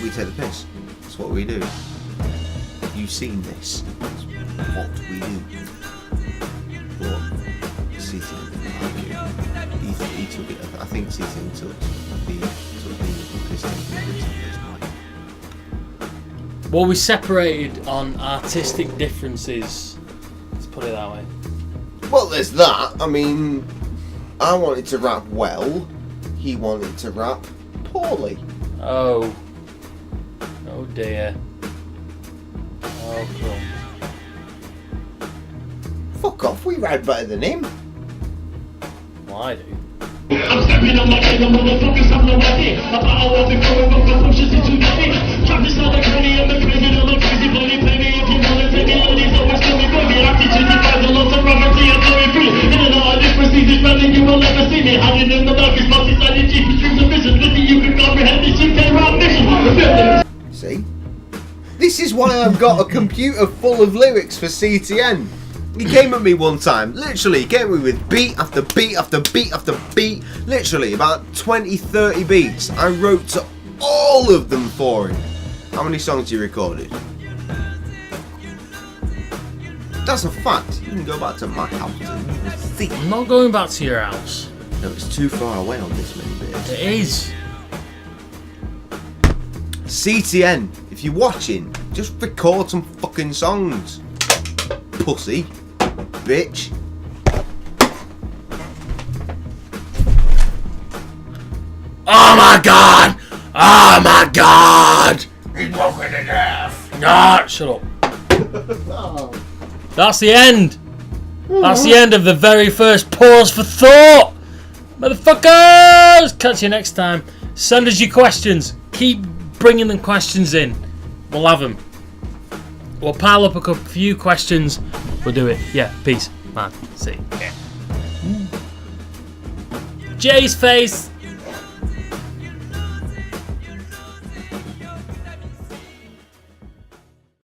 We take the piss. That's what we do. You've seen this. That's what we do. But CTN didn't like it. He took it. I think CTN took the piss taking a bit too personally. Well, we separated on artistic differences. Let's put it that way. Well, there's that. I mean, I wanted to rap well. He wanted to rap poorly. Oh dear. Oh, crumbs. Fuck off, we rap better than him. Well, I do. I'm stepping on my game, I'm gonna focus on the weapon. My power wasn't growing, but my push is too heavy. Drop this other cranny, I'm the crazy, I'm the crazy, plenty. If you wanna take it, ladies, always tell me, baby. I'm teaching you guys a lot of property, I'm very free. In and out of different seasons, nothing you will ever see me. Hiding in the darkest, multi-sided cheap streams of vision. Listen, you can comprehend this, you can't rock mission. See? This is why I've got a computer full of lyrics for CTN. He came at me one time, literally, he came at me with beat after beat after beat after beat, literally about 20-30 beats. I wrote to all of them for him. How many songs he recorded? That's a fact. You can go back to my house and see. I'm not going back to your house. No, it's too far away on this many bits. It is. CTN, if you're watching, just record some fucking songs. Pussy. Bitch. Oh my god! Oh my god! He's broken to death! Ah, shut up. That's the end! That's the end of the very first Pause for Thought! Motherfuckers! Catch you next time. Send us your questions. Keep bringing them questions in. We'll have them. We'll pile up a few questions. We'll do it. Yeah, peace. Man, see. Yeah. Jay's face.